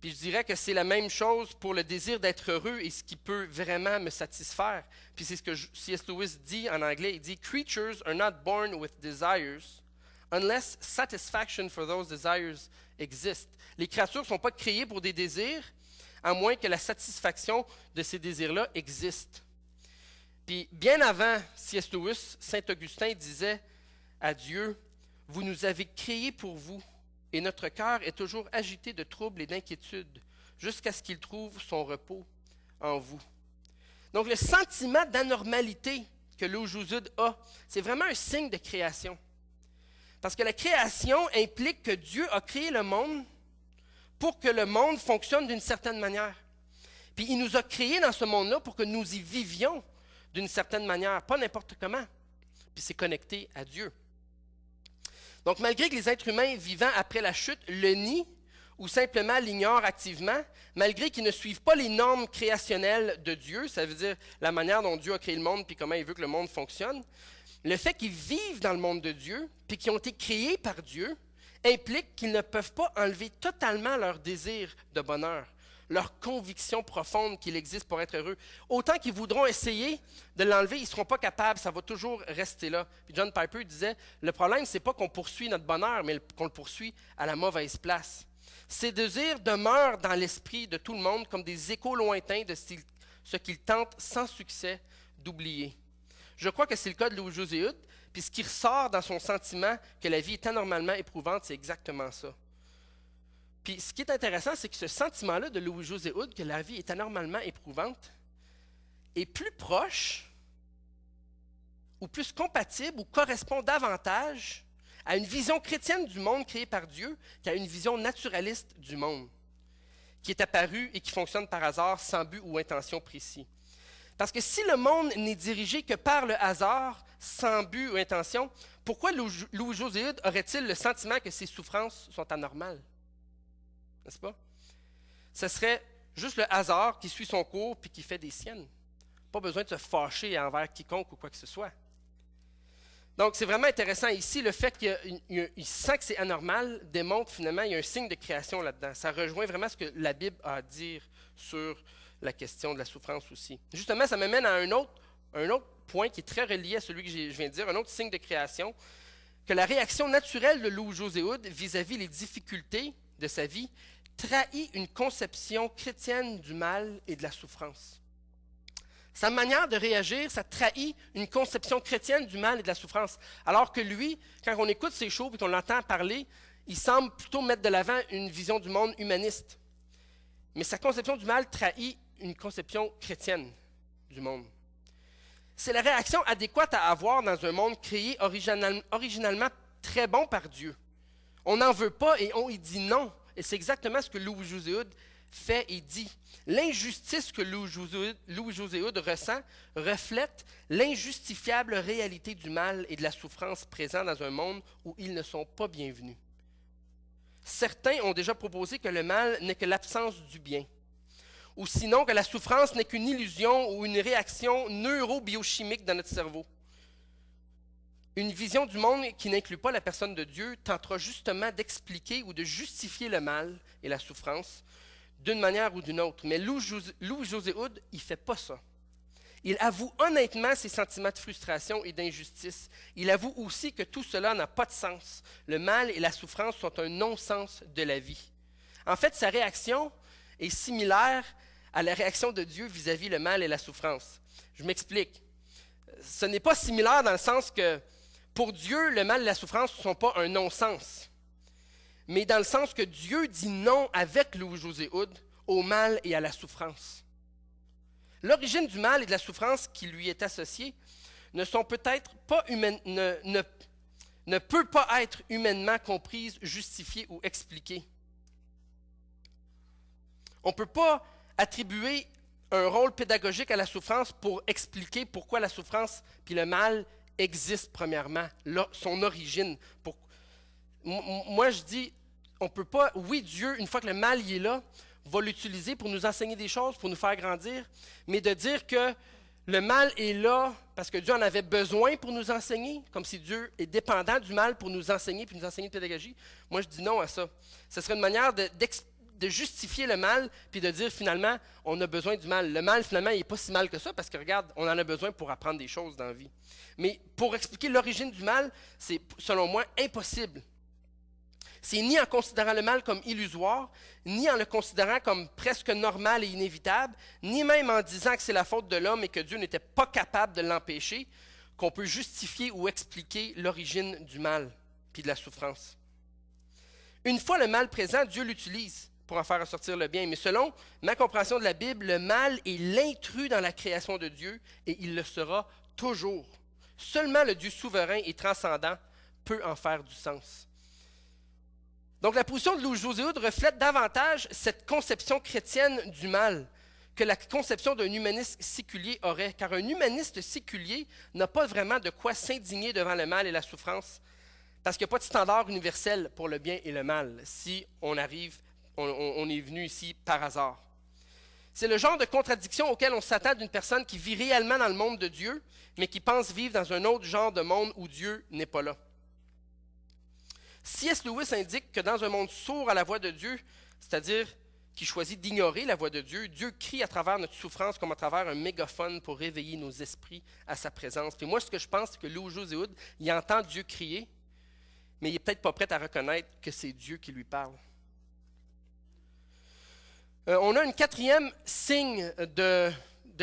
Puis je dirais que c'est la même chose pour le désir d'être heureux et ce qui peut vraiment me satisfaire. Puis c'est ce que C.S. Lewis dit en anglais, il dit « Creatures are not born with desires unless satisfaction for those desires exist. » Les créatures ne sont pas créées pour des désirs, à moins que la satisfaction de ces désirs-là existe. Puis bien avant C.S. Lewis, Saint Augustin disait à Dieu, « Vous nous avez créés pour vous, et notre cœur est toujours agité de troubles et d'inquiétudes, jusqu'à ce qu'il trouve son repos en vous. » Donc le sentiment d'anormalité que Lou Joséhoud a, c'est vraiment un signe de création. Parce que la création implique que Dieu a créé le monde pour que le monde fonctionne d'une certaine manière. Puis il nous a créés dans ce monde-là pour que nous y vivions d'une certaine manière, pas n'importe comment. Puis c'est connecté à Dieu. Donc malgré que les êtres humains vivant après la chute le nient ou simplement l'ignorent activement, malgré qu'ils ne suivent pas les normes créationnelles de Dieu, ça veut dire la manière dont Dieu a créé le monde puis comment il veut que le monde fonctionne, le fait qu'ils vivent dans le monde de Dieu puis qu'ils ont été créés par Dieu implique qu'ils ne peuvent pas enlever totalement leur désir de bonheur, leur conviction profonde qu'il existe pour être heureux. Autant qu'ils voudront essayer de l'enlever, ils ne seront pas capables, ça va toujours rester là. Puis John Piper disait, le problème, ce n'est pas qu'on poursuit notre bonheur, mais qu'on le poursuit à la mauvaise place. Ces désirs demeurent dans l'esprit de tout le monde comme des échos lointains de ce qu'ils tentent sans succès d'oublier. Je crois que c'est le cas de Lou Joséhoud, puis ce qui ressort dans son sentiment que la vie est anormalement éprouvante, c'est exactement ça. Puis ce qui est intéressant, c'est que ce sentiment-là de Lou Joséhoud, que la vie est anormalement éprouvante, est plus proche ou plus compatible ou correspond davantage à une vision chrétienne du monde créé par Dieu qu'à une vision naturaliste du monde, qui est apparue et qui fonctionne par hasard sans but ou intention précis. Parce que si le monde n'est dirigé que par le hasard, sans but ou intention, pourquoi Lou Joséhoud aurait-il le sentiment que ses souffrances sont anormales? N'est-ce pas? Ce serait juste le hasard qui suit son cours puis qui fait des siennes. Pas besoin de se fâcher envers quiconque ou quoi que ce soit. Donc, c'est vraiment intéressant ici, le fait qu'il sent que c'est anormal démontre finalement qu'il y a un signe de création là-dedans. Ça rejoint vraiment ce que la Bible a à dire sur la question de la souffrance aussi. Justement, ça m'amène à un autre point qui est très relié à celui que je viens de dire, un autre signe de création, que la réaction naturelle de Lou Joséhoud vis-à-vis les difficultés de sa vie trahit une conception chrétienne du mal et de la souffrance. Sa manière de réagir, ça trahit une conception chrétienne du mal et de la souffrance. Alors que lui, quand on écoute ses shows et qu'on l'entend parler, il semble plutôt mettre de l'avant une vision du monde humaniste. Mais sa conception du mal trahit une conception chrétienne du monde. C'est la réaction adéquate à avoir dans un monde créé originalement très bon par Dieu. On n'en veut pas et on y dit non. Et c'est exactement ce que Louis-José Hood fait et dit. L'injustice que Louis-José Hood ressent reflète l'injustifiable réalité du mal et de la souffrance présents dans un monde où ils ne sont pas bienvenus. Certains ont déjà proposé que le mal n'est que l'absence du bien, ou sinon que la souffrance n'est qu'une illusion ou une réaction neurobiochimique dans notre cerveau. Une vision du monde qui n'inclut pas la personne de Dieu tentera justement d'expliquer ou de justifier le mal et la souffrance d'une manière ou d'une autre. Mais Louis-José Hood, il ne fait pas ça. Il avoue honnêtement ses sentiments de frustration et d'injustice. Il avoue aussi que tout cela n'a pas de sens. Le mal et la souffrance sont un non-sens de la vie. En fait, sa réaction est similaire à la réaction de Dieu vis-à-vis le mal et la souffrance. Je m'explique. Ce n'est pas similaire dans le sens que pour Dieu, le mal et la souffrance ne sont pas un non-sens, mais dans le sens que Dieu dit non avec Louis-José Hood au mal et à la souffrance. L'origine du mal et de la souffrance qui lui est associée ne peut pas être humainement comprise, justifiée ou expliquée. On ne peut pas attribuer un rôle pédagogique à la souffrance pour expliquer pourquoi la souffrance puis le mal existe premièrement, son origine. Moi, je dis, on peut pas, oui, Dieu, une fois que le mal y est là, va l'utiliser pour nous enseigner des choses, pour nous faire grandir, mais de dire que le mal est là parce que Dieu en avait besoin pour nous enseigner, comme si Dieu est dépendant du mal pour nous enseigner, puis nous enseigner une pédagogie, moi, je dis non à ça. Ce serait une manière de justifier le mal, puis de dire finalement, on a besoin du mal. Le mal, finalement, il n'est pas si mal que ça, parce que regarde, on en a besoin pour apprendre des choses dans la vie. Mais pour expliquer l'origine du mal, c'est, selon moi, impossible. C'est ni en considérant le mal comme illusoire, ni en le considérant comme presque normal et inévitable, ni même en disant que c'est la faute de l'homme et que Dieu n'était pas capable de l'empêcher, qu'on peut justifier ou expliquer l'origine du mal, puis de la souffrance. Une fois le mal présent, Dieu l'utilise pour en faire ressortir le bien. Mais selon ma compréhension de la Bible, le mal est l'intrus dans la création de Dieu et il le sera toujours. Seulement le Dieu souverain et transcendant peut en faire du sens. Donc la position de Louis-José Hood reflète davantage cette conception chrétienne du mal que la conception d'un humaniste séculier aurait, car un humaniste séculier n'a pas vraiment de quoi s'indigner devant le mal et la souffrance, parce qu'il n'y a pas de standard universel pour le bien et le mal, si on est venu ici par hasard. C'est le genre de contradiction auquel on s'attend d'une personne qui vit réellement dans le monde de Dieu, mais qui pense vivre dans un autre genre de monde où Dieu n'est pas là. C.S. Lewis indique que dans un monde sourd à la voix de Dieu, c'est-à-dire qui choisit d'ignorer la voix de Dieu, Dieu crie à travers notre souffrance comme à travers un mégaphone pour réveiller nos esprits à sa présence. Puis moi, ce que je pense, c'est que Louis-José Hood, il entend Dieu crier, mais il n'est peut-être pas prêt à reconnaître que c'est Dieu qui lui parle. On a une quatrième signe de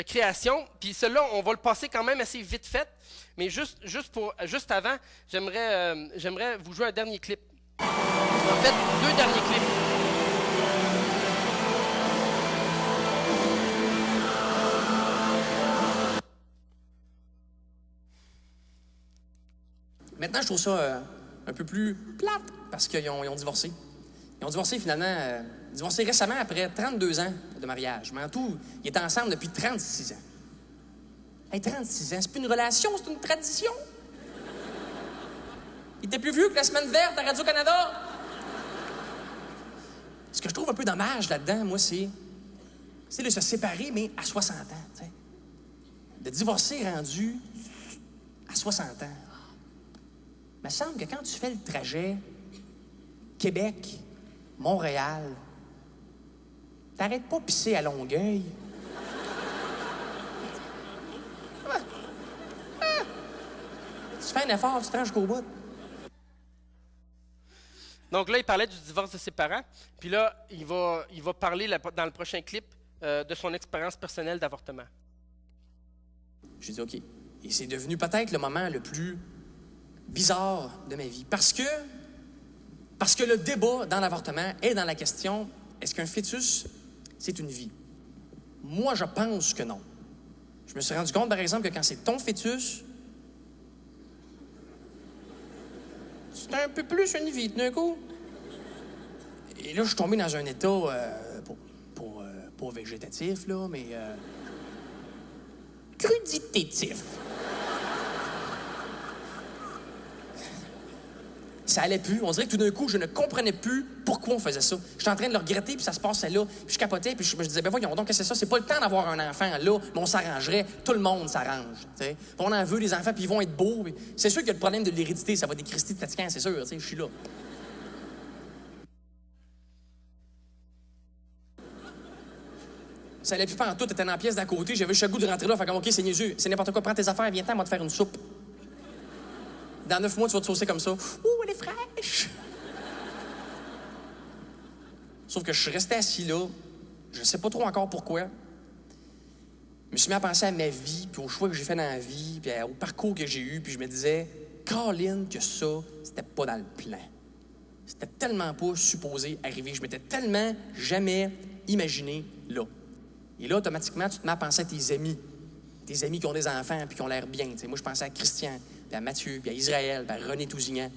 création, puis celui-là, on va le passer quand même assez vite fait, mais juste avant, j'aimerais vous jouer un dernier clip. En fait, 2 derniers clips. Maintenant, je trouve ça un peu plus plate parce qu'ils ont divorcé. Ils ont divorcé finalement, divorcé récemment après 32 ans de mariage. Mais en tout, ils étaient ensemble depuis 36 ans. Hey, 36 ans, c'est plus une relation, c'est une tradition. Il était plus vieux que la semaine verte à Radio-Canada. Ce que je trouve un peu dommage là-dedans, moi, c'est de se séparer, mais à 60 ans. T'sais. De divorcer rendu à 60 ans. Il me semble que quand tu fais le trajet Québec, Montréal, t'arrêtes pas de pisser à Longueuil. Tu fais un effort, tu te rends jusqu'au bout. Donc là, il parlait du divorce de ses parents. Puis là, il va parler dans le prochain clip de son expérience personnelle d'avortement. J'ai dit, OK. Et c'est devenu peut-être le moment le plus bizarre de ma vie. Parce que le débat dans l'avortement est dans la question, est-ce qu'un fœtus, c'est une vie? Moi, je pense que non. Je me suis rendu compte, par exemple, que quand c'est ton fœtus, c'est un peu plus une vie d'un coup. Et là, je suis tombé dans un état, pas végétatif, là, mais cruditatif. Ça allait plus. On dirait que tout d'un coup, je ne comprenais plus pourquoi on faisait ça. J'étais en train de le regretter, puis ça se passait là. Puis je capotais, puis je me disais, ben voyons donc, qu'est-ce que c'est ça? C'est pas le temps d'avoir un enfant là, mais on s'arrangerait. Tout le monde s'arrange, tu sais. On en veut des enfants, puis ils vont être beaux. Puis c'est sûr qu'il y a le problème de l'hérédité, ça va décrister de fatigant, c'est sûr, tu sais, je suis là. Ça allait plus pantoute, t'étais dans la pièce d'à côté, j'avais juste le goût de rentrer là, fait comme, OK, c'est niaiseux, c'est n'importe quoi, prends tes affaires, viens-t'en, on va te faire une soupe. Dans 9 mois, tu vas te saucer comme ça. Ouh, elle est fraîche! Sauf que je suis resté assis là, je sais pas trop encore pourquoi. Je me suis mis à penser à ma vie, puis aux choix que j'ai fait dans la vie, puis au parcours que j'ai eu, puis je me disais, Colin, que ça, c'était pas dans le plan. C'était tellement pas supposé arriver. Je m'étais tellement jamais imaginé là. Et là, automatiquement, tu te mets à penser à tes amis qui ont des enfants puis qui ont l'air bien. T'sais. Moi, je pensais à Christian, puis à Mathieu, puis à Israël, puis à René Tousignan.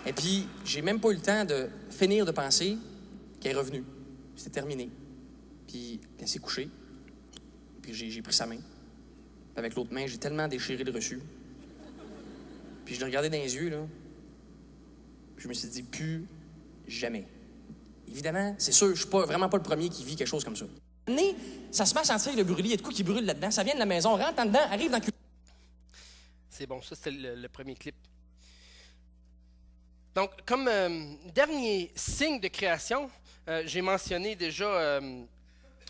Et puis, j'ai même pas eu le temps de finir de penser qu'elle est revenue. C'était terminé. Puis, elle s'est couchée. Puis, j'ai pris sa main. Puis avec l'autre main, j'ai tellement déchiré le reçu. Puis, je l'ai regardé dans les yeux, là. Puis, je me suis dit, plus jamais. Évidemment, c'est sûr, je suis vraiment pas le premier qui vit quelque chose comme ça. Né, ça se met à sentir le brûlis. Il y a de quoi qui brûle là-dedans. Ça vient de la maison, rentre en dedans, arrive dans le... C'est bon, ça, c'était le premier clip. Donc, comme dernier signe de création, j'ai mentionné déjà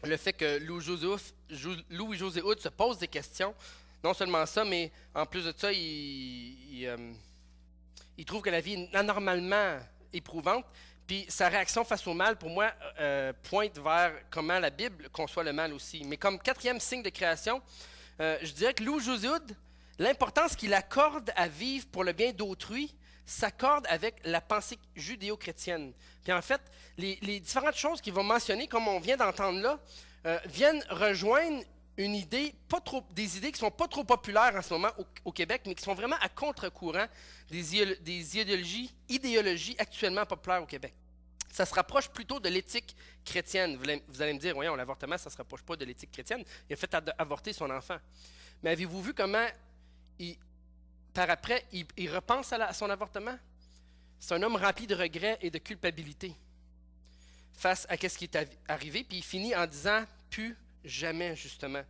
le fait que Louis-José Hood se pose des questions. Non seulement ça, mais en plus de ça, il trouve que la vie est anormalement éprouvante. Puis sa réaction face au mal, pour moi, pointe vers comment la Bible conçoit le mal aussi. Mais comme quatrième signe de création, je dirais que Louis-José Hood, l'importance qu'il accorde à vivre pour le bien d'autrui, s'accorde avec la pensée judéo-chrétienne. Puis en fait, les différentes choses qu'il va mentionner, comme on vient d'entendre là, viennent rejoindre une idée, des idées qui ne sont pas trop populaires en ce moment au Québec, mais qui sont vraiment à contre-courant des idéologies actuellement populaires au Québec. Ça se rapproche plutôt de l'éthique chrétienne. Vous allez me dire, voyons, l'avortement, ça ne se rapproche pas de l'éthique chrétienne. Il a fait avorter son enfant. Mais avez-vous vu comment par après, il repense à son avortement? C'est un homme rempli de regrets et de culpabilité face à ce qui est arrivé, puis il finit en disant « plus jamais », justement.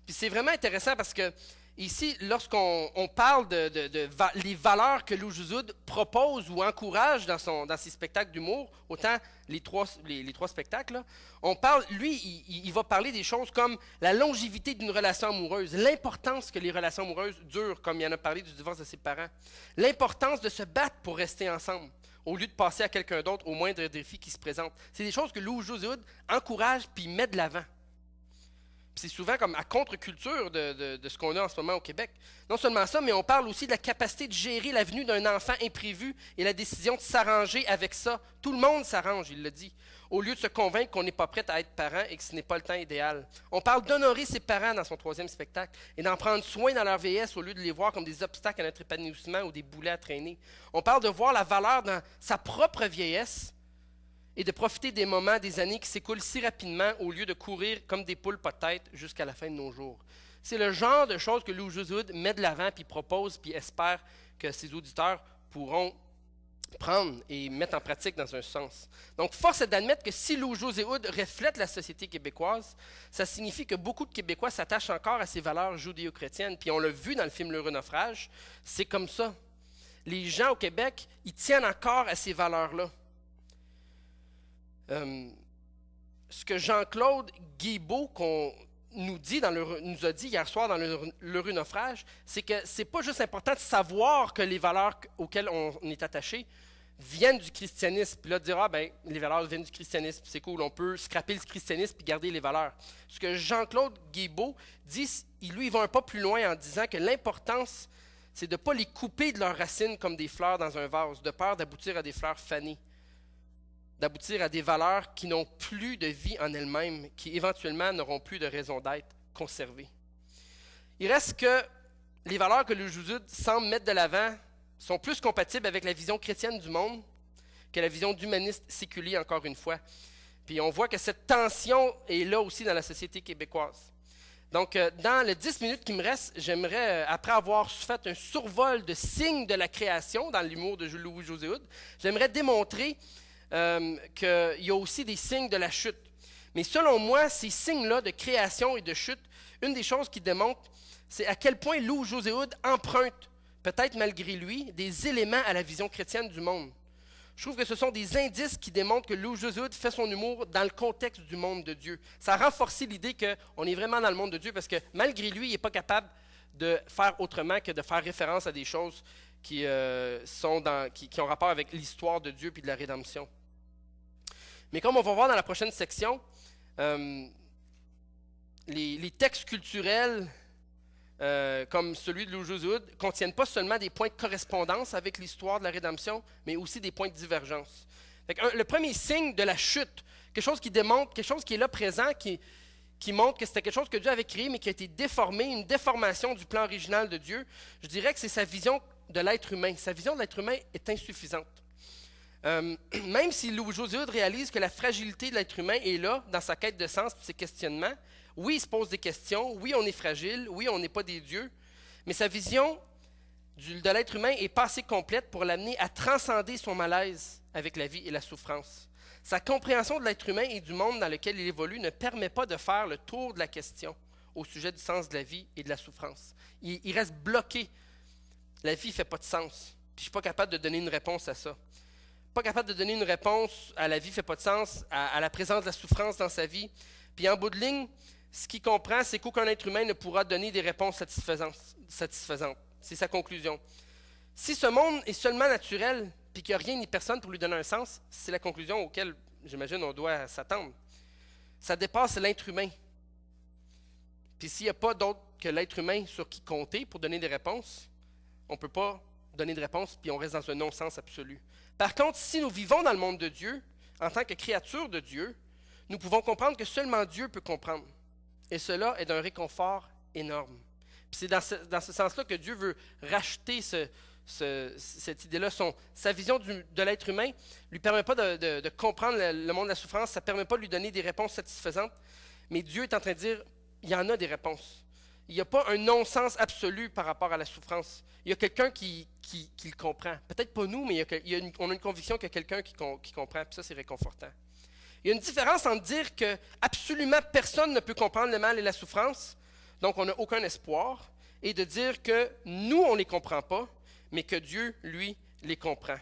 Puis c'est vraiment intéressant parce que ici, lorsqu'on parle les valeurs que Louis-José Hood propose ou encourage dans ses spectacles d'humour, autant les trois spectacles, là, il va parler des choses comme la longévité d'une relation amoureuse, l'importance que les relations amoureuses durent, comme il en a parlé du divorce de ses parents, l'importance de se battre pour rester ensemble, au lieu de passer à quelqu'un d'autre au moindre défi qui se présente. C'est des choses que Louis-José Hood encourage puis met de l'avant. C'est souvent comme à contre-culture de ce qu'on a en ce moment au Québec. Non seulement ça, mais on parle aussi de la capacité de gérer la venue d'un enfant imprévu et la décision de s'arranger avec ça. Tout le monde s'arrange, il le dit, au lieu de se convaincre qu'on n'est pas prêt à être parent et que ce n'est pas le temps idéal. On parle d'honorer ses parents dans son troisième spectacle et d'en prendre soin dans leur vieillesse au lieu de les voir comme des obstacles à notre épanouissement ou des boulets à traîner. On parle de voir la valeur dans sa propre vieillesse et de profiter des moments, des années qui s'écoulent si rapidement au lieu de courir comme des poules pas de tête jusqu'à la fin de nos jours. C'est le genre de choses que Louis-José Hood met de l'avant, puis propose, puis espère que ses auditeurs pourront prendre et mettre en pratique dans un sens. Donc, force est d'admettre que si Louis-José Hood reflète la société québécoise, ça signifie que beaucoup de Québécois s'attachent encore à ces valeurs judéo-chrétiennes. Puis on l'a vu dans le film L'Heureux naufrage, c'est comme ça. Les gens au Québec, ils tiennent encore à ces valeurs-là. Ce que Jean-Claude Guilbeault nous a dit hier soir dans L'Heureux naufrage, c'est que c'est pas juste important de savoir que les valeurs auxquelles on est attaché viennent du christianisme. Puis là, de dire, les valeurs viennent du christianisme, c'est cool, on peut scraper le christianisme et garder les valeurs. Ce que Jean-Claude Guilbeault dit, lui, il va un pas plus loin en disant que l'importance, c'est de ne pas les couper de leurs racines comme des fleurs dans un vase, de peur d'aboutir à des fleurs fanées, d'aboutir à des valeurs qui n'ont plus de vie en elles-mêmes, qui éventuellement n'auront plus de raison d'être conservées. Il reste que les valeurs que le Judaïsme semble mettre de l'avant sont plus compatibles avec la vision chrétienne du monde que la vision d'humaniste séculier, encore une fois. Puis on voit que cette tension est là aussi dans la société québécoise. Donc, dans les 10 minutes qui me restent, j'aimerais, après avoir fait un survol de signes de la création dans l'humour de Louis-José Hood, j'aimerais démontrer qu'il y a aussi des signes de la chute. Mais selon moi, ces signes-là de création et de chute, une des choses qui démontrent, c'est à quel point Louis-José Hood emprunte, peut-être malgré lui, des éléments à la vision chrétienne du monde. Je trouve que ce sont des indices qui démontrent que Louis-José Hood fait son humour dans le contexte du monde de Dieu. Ça a renforcé l'idée qu'on est vraiment dans le monde de Dieu parce que malgré lui, il n'est pas capable de faire autrement que de faire référence à des choses qui ont rapport avec l'histoire de Dieu et de la rédemption. Mais comme on va voir dans la prochaine section, les textes culturels comme celui de Louis-José Hood, ne contiennent pas seulement des points de correspondance avec l'histoire de la rédemption, mais aussi des points de divergence. Le premier signe de la chute, quelque chose qui démontre, quelque chose qui est là présent, qui montre que c'était quelque chose que Dieu avait créé, mais qui a été déformé, une déformation du plan original de Dieu, je dirais que c'est sa vision de l'être humain. Sa vision de l'être humain est insuffisante. Même si Louis-José Hood réalise que la fragilité de l'être humain est là, dans sa quête de sens et ses questionnements, oui, il se pose des questions, oui, on est fragile, oui, on n'est pas des dieux, mais sa vision de l'être humain n'est pas assez complète pour l'amener à transcender son malaise avec la vie et la souffrance. Sa compréhension de l'être humain et du monde dans lequel il évolue ne permet pas de faire le tour de la question au sujet du sens de la vie et de la souffrance. Il reste bloqué. La vie ne fait pas de sens. Puis je ne suis pas capable de donner une réponse à ça. Pas capable de donner une réponse à la vie ne fait pas de sens, à la présence de la souffrance dans sa vie. Puis en bout de ligne, ce qu'il comprend, c'est qu'aucun être humain ne pourra donner des réponses satisfaisantes. C'est sa conclusion. Si ce monde est seulement naturel, puis qu'il n'y a rien ni personne pour lui donner un sens, c'est la conclusion auquel, j'imagine, on doit s'attendre. Ça dépasse l'être humain. Puis s'il n'y a pas d'autre que l'être humain sur qui compter pour donner des réponses, on ne peut pas donner de réponse, puis on reste dans un non-sens absolu. Par contre, si nous vivons dans le monde de Dieu, en tant que créatures de Dieu, nous pouvons comprendre que seulement Dieu peut comprendre. Et cela est d'un réconfort énorme. Puis c'est dans ce sens-là que Dieu veut racheter cette idée-là. Sa vision de l'être humain ne lui permet pas de comprendre le monde de la souffrance, ça ne permet pas de lui donner des réponses satisfaisantes, mais Dieu est en train de dire, il y en a des réponses. Il n'y a pas un non-sens absolu par rapport à la souffrance. Il y a quelqu'un qui le comprend. Peut-être pas nous, mais on a une conviction qu'il y a quelqu'un qui comprend, puis ça, c'est réconfortant. Il y a une différence entre dire que absolument personne ne peut comprendre le mal et la souffrance, donc on n'a aucun espoir, et de dire que nous, on ne les comprend pas, mais que Dieu, lui, les comprend.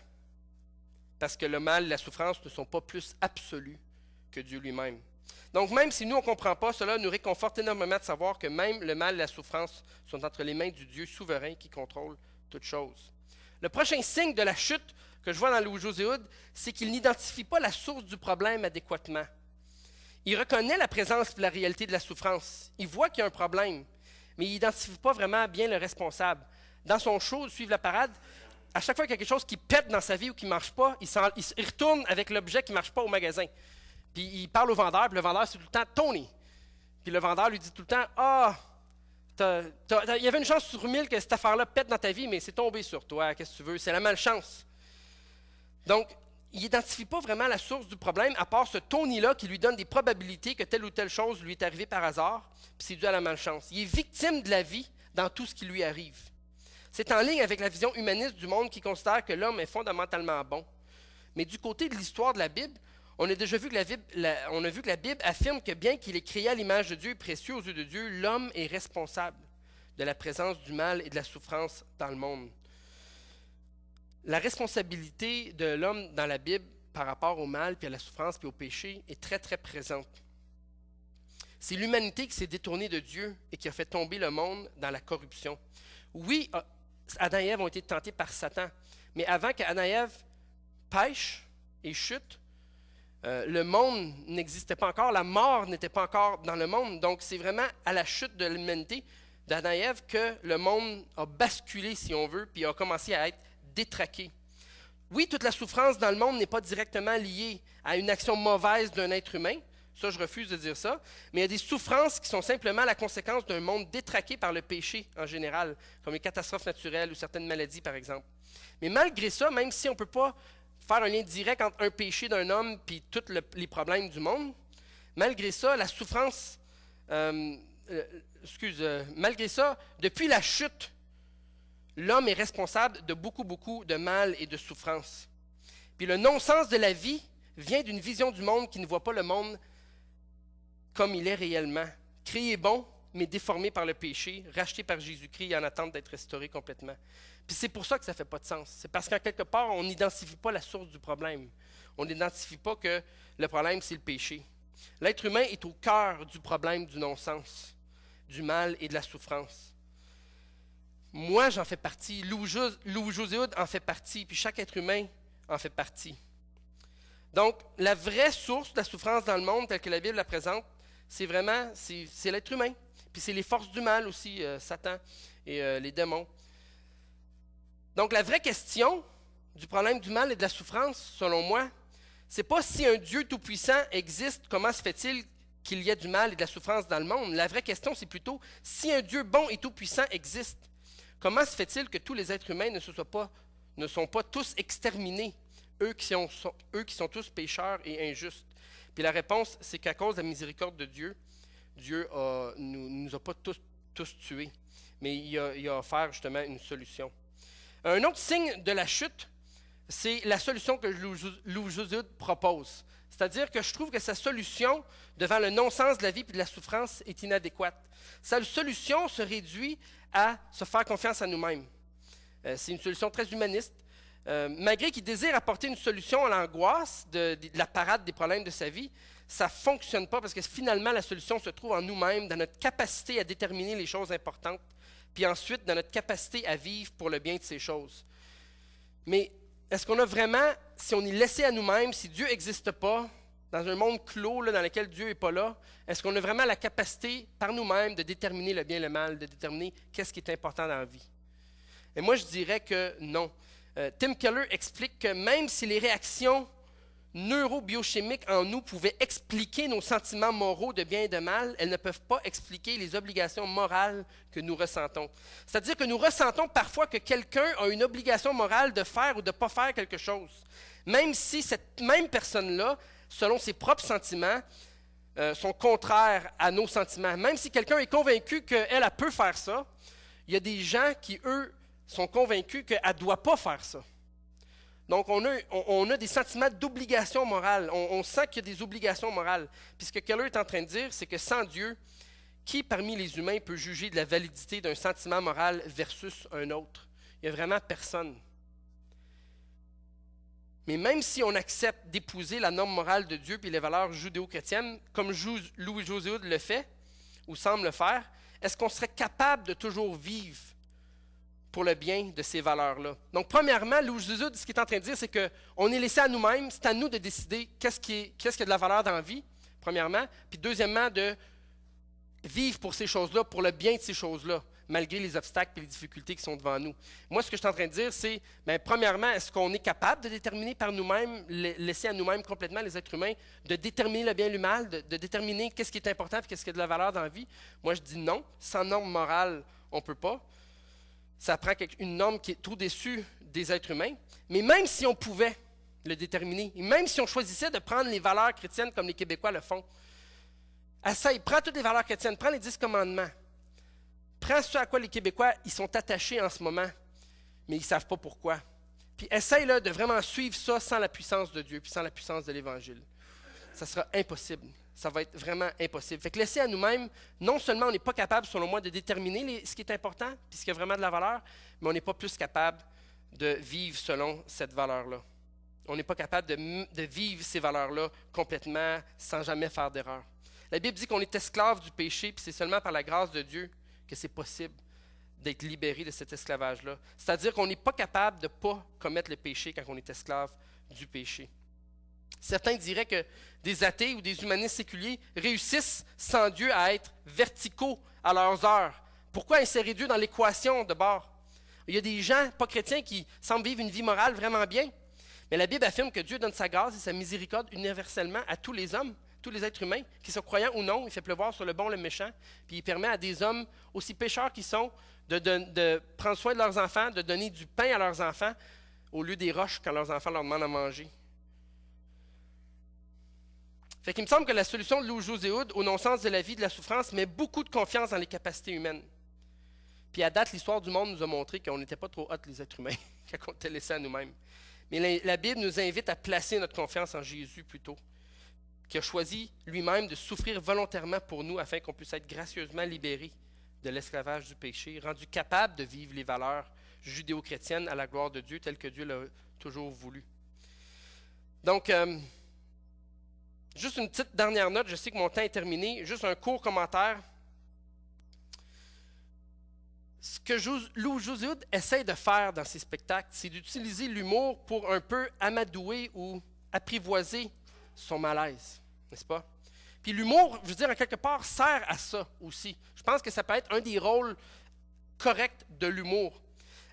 Parce que le mal et la souffrance ne sont pas plus absolus que Dieu lui-même. Donc même si nous, on ne comprend pas, cela nous réconforte énormément de savoir que même le mal et la souffrance sont entre les mains du Dieu souverain qui contrôle toutes choses. Le prochain signe de la chute que je vois dans Louis-José Hood, c'est qu'il n'identifie pas la source du problème adéquatement. Il reconnaît la présence et la réalité de la souffrance. Il voit qu'il y a un problème, mais il n'identifie pas vraiment bien le responsable. Dans son show, Suivre la parade, à chaque fois qu'il y a quelque chose qui pète dans sa vie ou qui ne marche pas, il retourne avec l'objet qui ne marche pas au magasin. Puis il parle au vendeur, puis le vendeur, c'est tout le temps « Tony ». Puis le vendeur lui dit tout le temps « Ah, il y avait une chance sur 1000 que cette affaire-là pète dans ta vie, mais c'est tombé sur toi, qu'est-ce que tu veux, c'est la malchance. » Donc, il n'identifie pas vraiment la source du problème, à part ce Tony-là qui lui donne des probabilités que telle ou telle chose lui est arrivée par hasard, puis c'est dû à la malchance. Il est victime de la vie dans tout ce qui lui arrive. C'est en ligne avec la vision humaniste du monde qui considère que l'homme est fondamentalement bon. Mais du côté de l'histoire de la Bible, on a déjà vu que la Bible affirme que bien qu'il est créé à l'image de Dieu et précieux aux yeux de Dieu, l'homme est responsable de la présence du mal et de la souffrance dans le monde. La responsabilité de l'homme dans la Bible par rapport au mal, puis à la souffrance, puis au péché est très, très présente. C'est l'humanité qui s'est détournée de Dieu et qui a fait tomber le monde dans la corruption. Oui, Adam et Ève ont été tentés par Satan, mais avant qu'Adam et Ève pêchent et chutent, le monde n'existait pas encore, la mort n'était pas encore dans le monde. Donc c'est vraiment à la chute de l'humanité d'Adam et Ève que le monde a basculé, si on veut, puis a commencé à être détraqué. Oui, toute la souffrance dans le monde n'est pas directement liée à une action mauvaise d'un être humain. Ça, je refuse de dire ça. Mais il y a des souffrances qui sont simplement la conséquence d'un monde détraqué par le péché en général, comme les catastrophes naturelles ou certaines maladies, par exemple. Mais malgré ça, même si on ne peut pas faire un lien direct entre un péché d'un homme et tous les problèmes du monde, malgré ça, la souffrance, malgré ça, depuis la chute, l'homme est responsable de beaucoup de mal et de souffrance. Puis le non-sens de la vie vient d'une vision du monde qui ne voit pas le monde comme il est réellement. Créé bon, mais déformé par le péché, racheté par Jésus-Christ en attente d'être restauré complètement. Puis c'est pour ça que ça ne fait pas de sens. C'est parce qu'en quelque part, on n'identifie pas la source du problème. On n'identifie pas que le problème, c'est le péché. L'être humain est au cœur du problème du non-sens, du mal et de la souffrance. Moi, j'en fais partie. Louis-José Hood en fait partie. Puis chaque être humain en fait partie. Donc, la vraie source de la souffrance dans le monde, telle que la Bible la présente, c'est vraiment, c'est l'être humain. Puis c'est les forces du mal aussi, Satan et les démons. Donc, la vraie question du problème du mal et de la souffrance, selon moi, c'est pas si un Dieu tout-puissant existe, comment se fait-il qu'il y ait du mal et de la souffrance dans le monde? La vraie question, c'est plutôt, si un Dieu bon et tout-puissant existe, comment se fait-il que tous les êtres humains ne sont pas tous exterminés, eux qui sont tous pécheurs et injustes? Puis la réponse, c'est qu'à cause de la miséricorde de Dieu, Dieu ne nous a pas tous tués, mais il a offert justement une solution. Un autre signe de la chute, c'est la solution que Louis-José Hood propose. C'est-à-dire que je trouve que sa solution, devant le non-sens de la vie et de la souffrance, est inadéquate. Sa solution se réduit à se faire confiance à nous-mêmes. C'est une solution très humaniste. Malgré qu'il désire apporter une solution à l'angoisse de la parade des problèmes de sa vie, ça ne fonctionne pas parce que finalement, la solution se trouve en nous-mêmes, dans notre capacité à déterminer les choses importantes, puis ensuite dans notre capacité à vivre pour le bien de ces choses. Mais est-ce qu'on a vraiment, si on est laissé à nous-mêmes, si Dieu n'existe pas, dans un monde clos là, dans lequel Dieu n'est pas là, est-ce qu'on a vraiment la capacité par nous-mêmes de déterminer le bien et le mal, de déterminer qu'est-ce qui est important dans la vie? Et moi, je dirais que non. Tim Keller explique que même si les réactions neurobiochimiques en nous pouvaient expliquer nos sentiments moraux de bien et de mal, elles ne peuvent pas expliquer les obligations morales que nous ressentons. C'est-à-dire que nous ressentons parfois que quelqu'un a une obligation morale de faire ou de ne pas faire quelque chose. Même si cette même personne-là, selon ses propres sentiments, sont contraires à nos sentiments. Même si quelqu'un est convaincu qu'elle peut faire ça, il y a des gens qui, eux, sont convaincus qu'elle ne doit pas faire ça. Donc, on a des sentiments d'obligation morale. On sent qu'il y a des obligations morales. Puis ce que Keller est en train de dire, c'est que sans Dieu, qui parmi les humains peut juger de la validité d'un sentiment moral versus un autre? Il n'y a vraiment personne. Mais même si on accepte d'épouser la norme morale de Dieu et les valeurs judéo-chrétiennes, comme Louis-José Hood le fait, ou semble le faire, est-ce qu'on serait capable de toujours vivre pour le bien de ces valeurs-là? Donc, premièrement, Louis-José Hood, ce qu'il est en train de dire, c'est qu'on est laissé à nous-mêmes, c'est à nous de décider qu'est-ce qui a de la valeur dans la vie, premièrement, puis deuxièmement, de vivre pour ces choses-là, pour le bien de ces choses-là, malgré les obstacles et les difficultés qui sont devant nous. Moi, ce que je suis en train de dire, c'est, premièrement, est-ce qu'on est capable de déterminer par nous-mêmes, laisser à nous-mêmes complètement, les êtres humains, de déterminer le bien et le mal, de déterminer qu'est-ce qui est important et qu'est-ce qui a de la valeur dans la vie? Moi, je dis non. Sans norme morale, on ne peut pas. Ça prend une norme qui est au-dessus des êtres humains. Mais même si on pouvait le déterminer, et même si on choisissait de prendre les valeurs chrétiennes comme les Québécois le font, essaye, prends toutes les valeurs chrétiennes, prends les 10 commandements, prends ce à quoi les Québécois ils sont attachés en ce moment, mais ils ne savent pas pourquoi. Puis essaye là, de vraiment suivre ça sans la puissance de Dieu, puis sans la puissance de l'Évangile. Ça sera impossible. Ça va être vraiment impossible. Fait que laisser à nous-mêmes, non seulement on n'est pas capable, selon moi, de déterminer ce qui est important, puis ce qui a vraiment de la valeur, mais on n'est pas plus capable de vivre selon cette valeur-là. On n'est pas capable de vivre ces valeurs-là complètement, sans jamais faire d'erreur. La Bible dit qu'on est esclave du péché, puis c'est seulement par la grâce de Dieu que c'est possible d'être libéré de cet esclavage-là. C'est-à-dire qu'on n'est pas capable de ne pas commettre le péché quand on est esclave du péché. Certains diraient que des athées ou des humanistes séculiers réussissent sans Dieu à être verticaux à leurs heures, Pourquoi insérer Dieu dans l'équation de bord? Il y a des gens pas chrétiens qui semblent vivre une vie morale vraiment bien. Mais la Bible affirme que Dieu donne sa grâce et sa miséricorde universellement à tous les hommes, tous les êtres humains, qu'ils soient croyants ou non. Il fait pleuvoir sur le bon et le méchant. Puis il permet à des hommes, aussi pécheurs qu'ils sont, de prendre soin de leurs enfants, de donner du pain à leurs enfants au lieu des roches quand leurs enfants leur demandent à manger. Fait qu'il me semble que la solution de Lou Joséhoud, au non-sens de la vie, de la souffrance, met beaucoup de confiance dans les capacités humaines. Puis à date, l'histoire du monde nous a montré qu'on n'était pas trop hot les êtres humains, quand on était laissés à nous-mêmes. Mais la Bible nous invite à placer notre confiance en Jésus plutôt, qui a choisi lui-même de souffrir volontairement pour nous afin qu'on puisse être gracieusement libérés de l'esclavage du péché, rendu capable de vivre les valeurs judéo-chrétiennes à la gloire de Dieu telles que Dieu l'a toujours voulu. Donc, juste une petite dernière note, je sais que mon temps est terminé, juste un court commentaire. Ce que Lou Joséhoud essaie de faire dans ses spectacles, c'est d'utiliser l'humour pour un peu amadouer ou apprivoiser son malaise, n'est-ce pas? Puis l'humour, je veux dire, en quelque part, sert à ça aussi. Je pense que ça peut être un des rôles corrects de l'humour.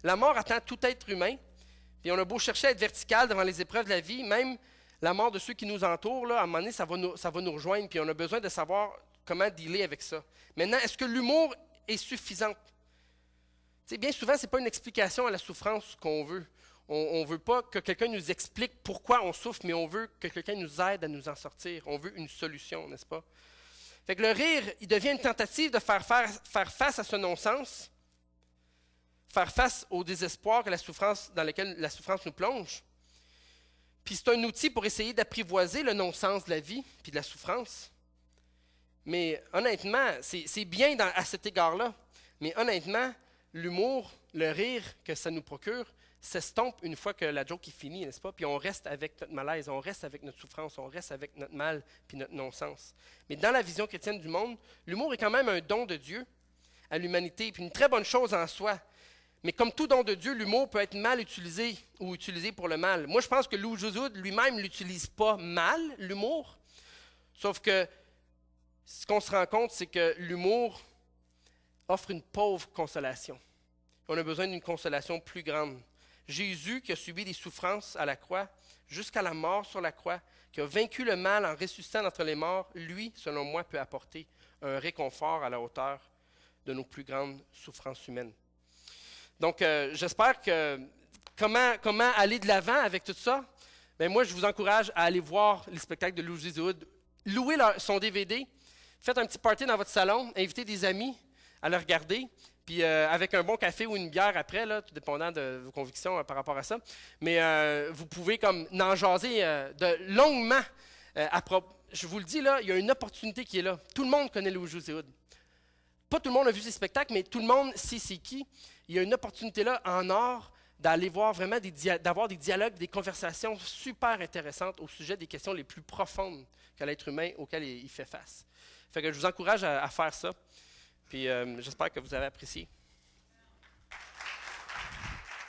La mort attend tout être humain, puis on a beau chercher à être vertical devant les épreuves de la vie, même la mort de ceux qui nous entourent, là, à un moment donné, ça va nous rejoindre, puis on a besoin de savoir comment dealer avec ça. Maintenant, est-ce que l'humour est suffisant? T'sais, bien souvent, ce n'est pas une explication à la souffrance qu'on veut. On ne veut pas que quelqu'un nous explique pourquoi on souffre, mais on veut que quelqu'un nous aide à nous en sortir. On veut une solution, n'est-ce pas? Fait que le rire, il devient une tentative de faire face à ce non-sens, faire face au désespoir dans lequel la souffrance nous plonge. Puis c'est un outil pour essayer d'apprivoiser le non-sens de la vie puis de la souffrance. Mais honnêtement, c'est bien à cet égard-là. Mais honnêtement, l'humour, le rire que ça nous procure, s'estompe une fois que la joke est finie, n'est-ce pas? Puis on reste avec notre malaise, on reste avec notre souffrance, on reste avec notre mal puis notre non-sens. Mais dans la vision chrétienne du monde, l'humour est quand même un don de Dieu à l'humanité, puis une très bonne chose en soi. Mais comme tout don de Dieu, l'humour peut être mal utilisé ou utilisé pour le mal. Moi, je pense que Lou Joséhoud lui-même ne l'utilise pas mal, l'humour. Sauf que ce qu'on se rend compte, c'est que l'humour offre une pauvre consolation. On a besoin d'une consolation plus grande. Jésus, qui a subi des souffrances à la croix, jusqu'à la mort sur la croix, qui a vaincu le mal en ressuscitant d'entre les morts, lui, selon moi, peut apporter un réconfort à la hauteur de nos plus grandes souffrances humaines. Donc, j'espère que comment aller de l'avant avec tout ça? Bien, moi, je vous encourage à aller voir les spectacles de Lou Joséhoud. Louez son DVD, faites un petit party dans votre salon, invitez des amis à le regarder, puis avec un bon café ou une bière après, là, tout dépendant de vos convictions par rapport à ça. Mais vous pouvez comme en jaser longuement. Je vous le dis, là, il y a une opportunité qui est là. Tout le monde connaît Lou Joséhoud. Pas tout le monde a vu ses spectacles, mais tout le monde sait c'est qui. Il y a une opportunité là, en or, d'aller voir vraiment d'avoir des dialogues, des conversations super intéressantes au sujet des questions les plus profondes que l'être humain auquel il fait face. Fait que je vous encourage à faire ça. Puis j'espère que vous avez apprécié.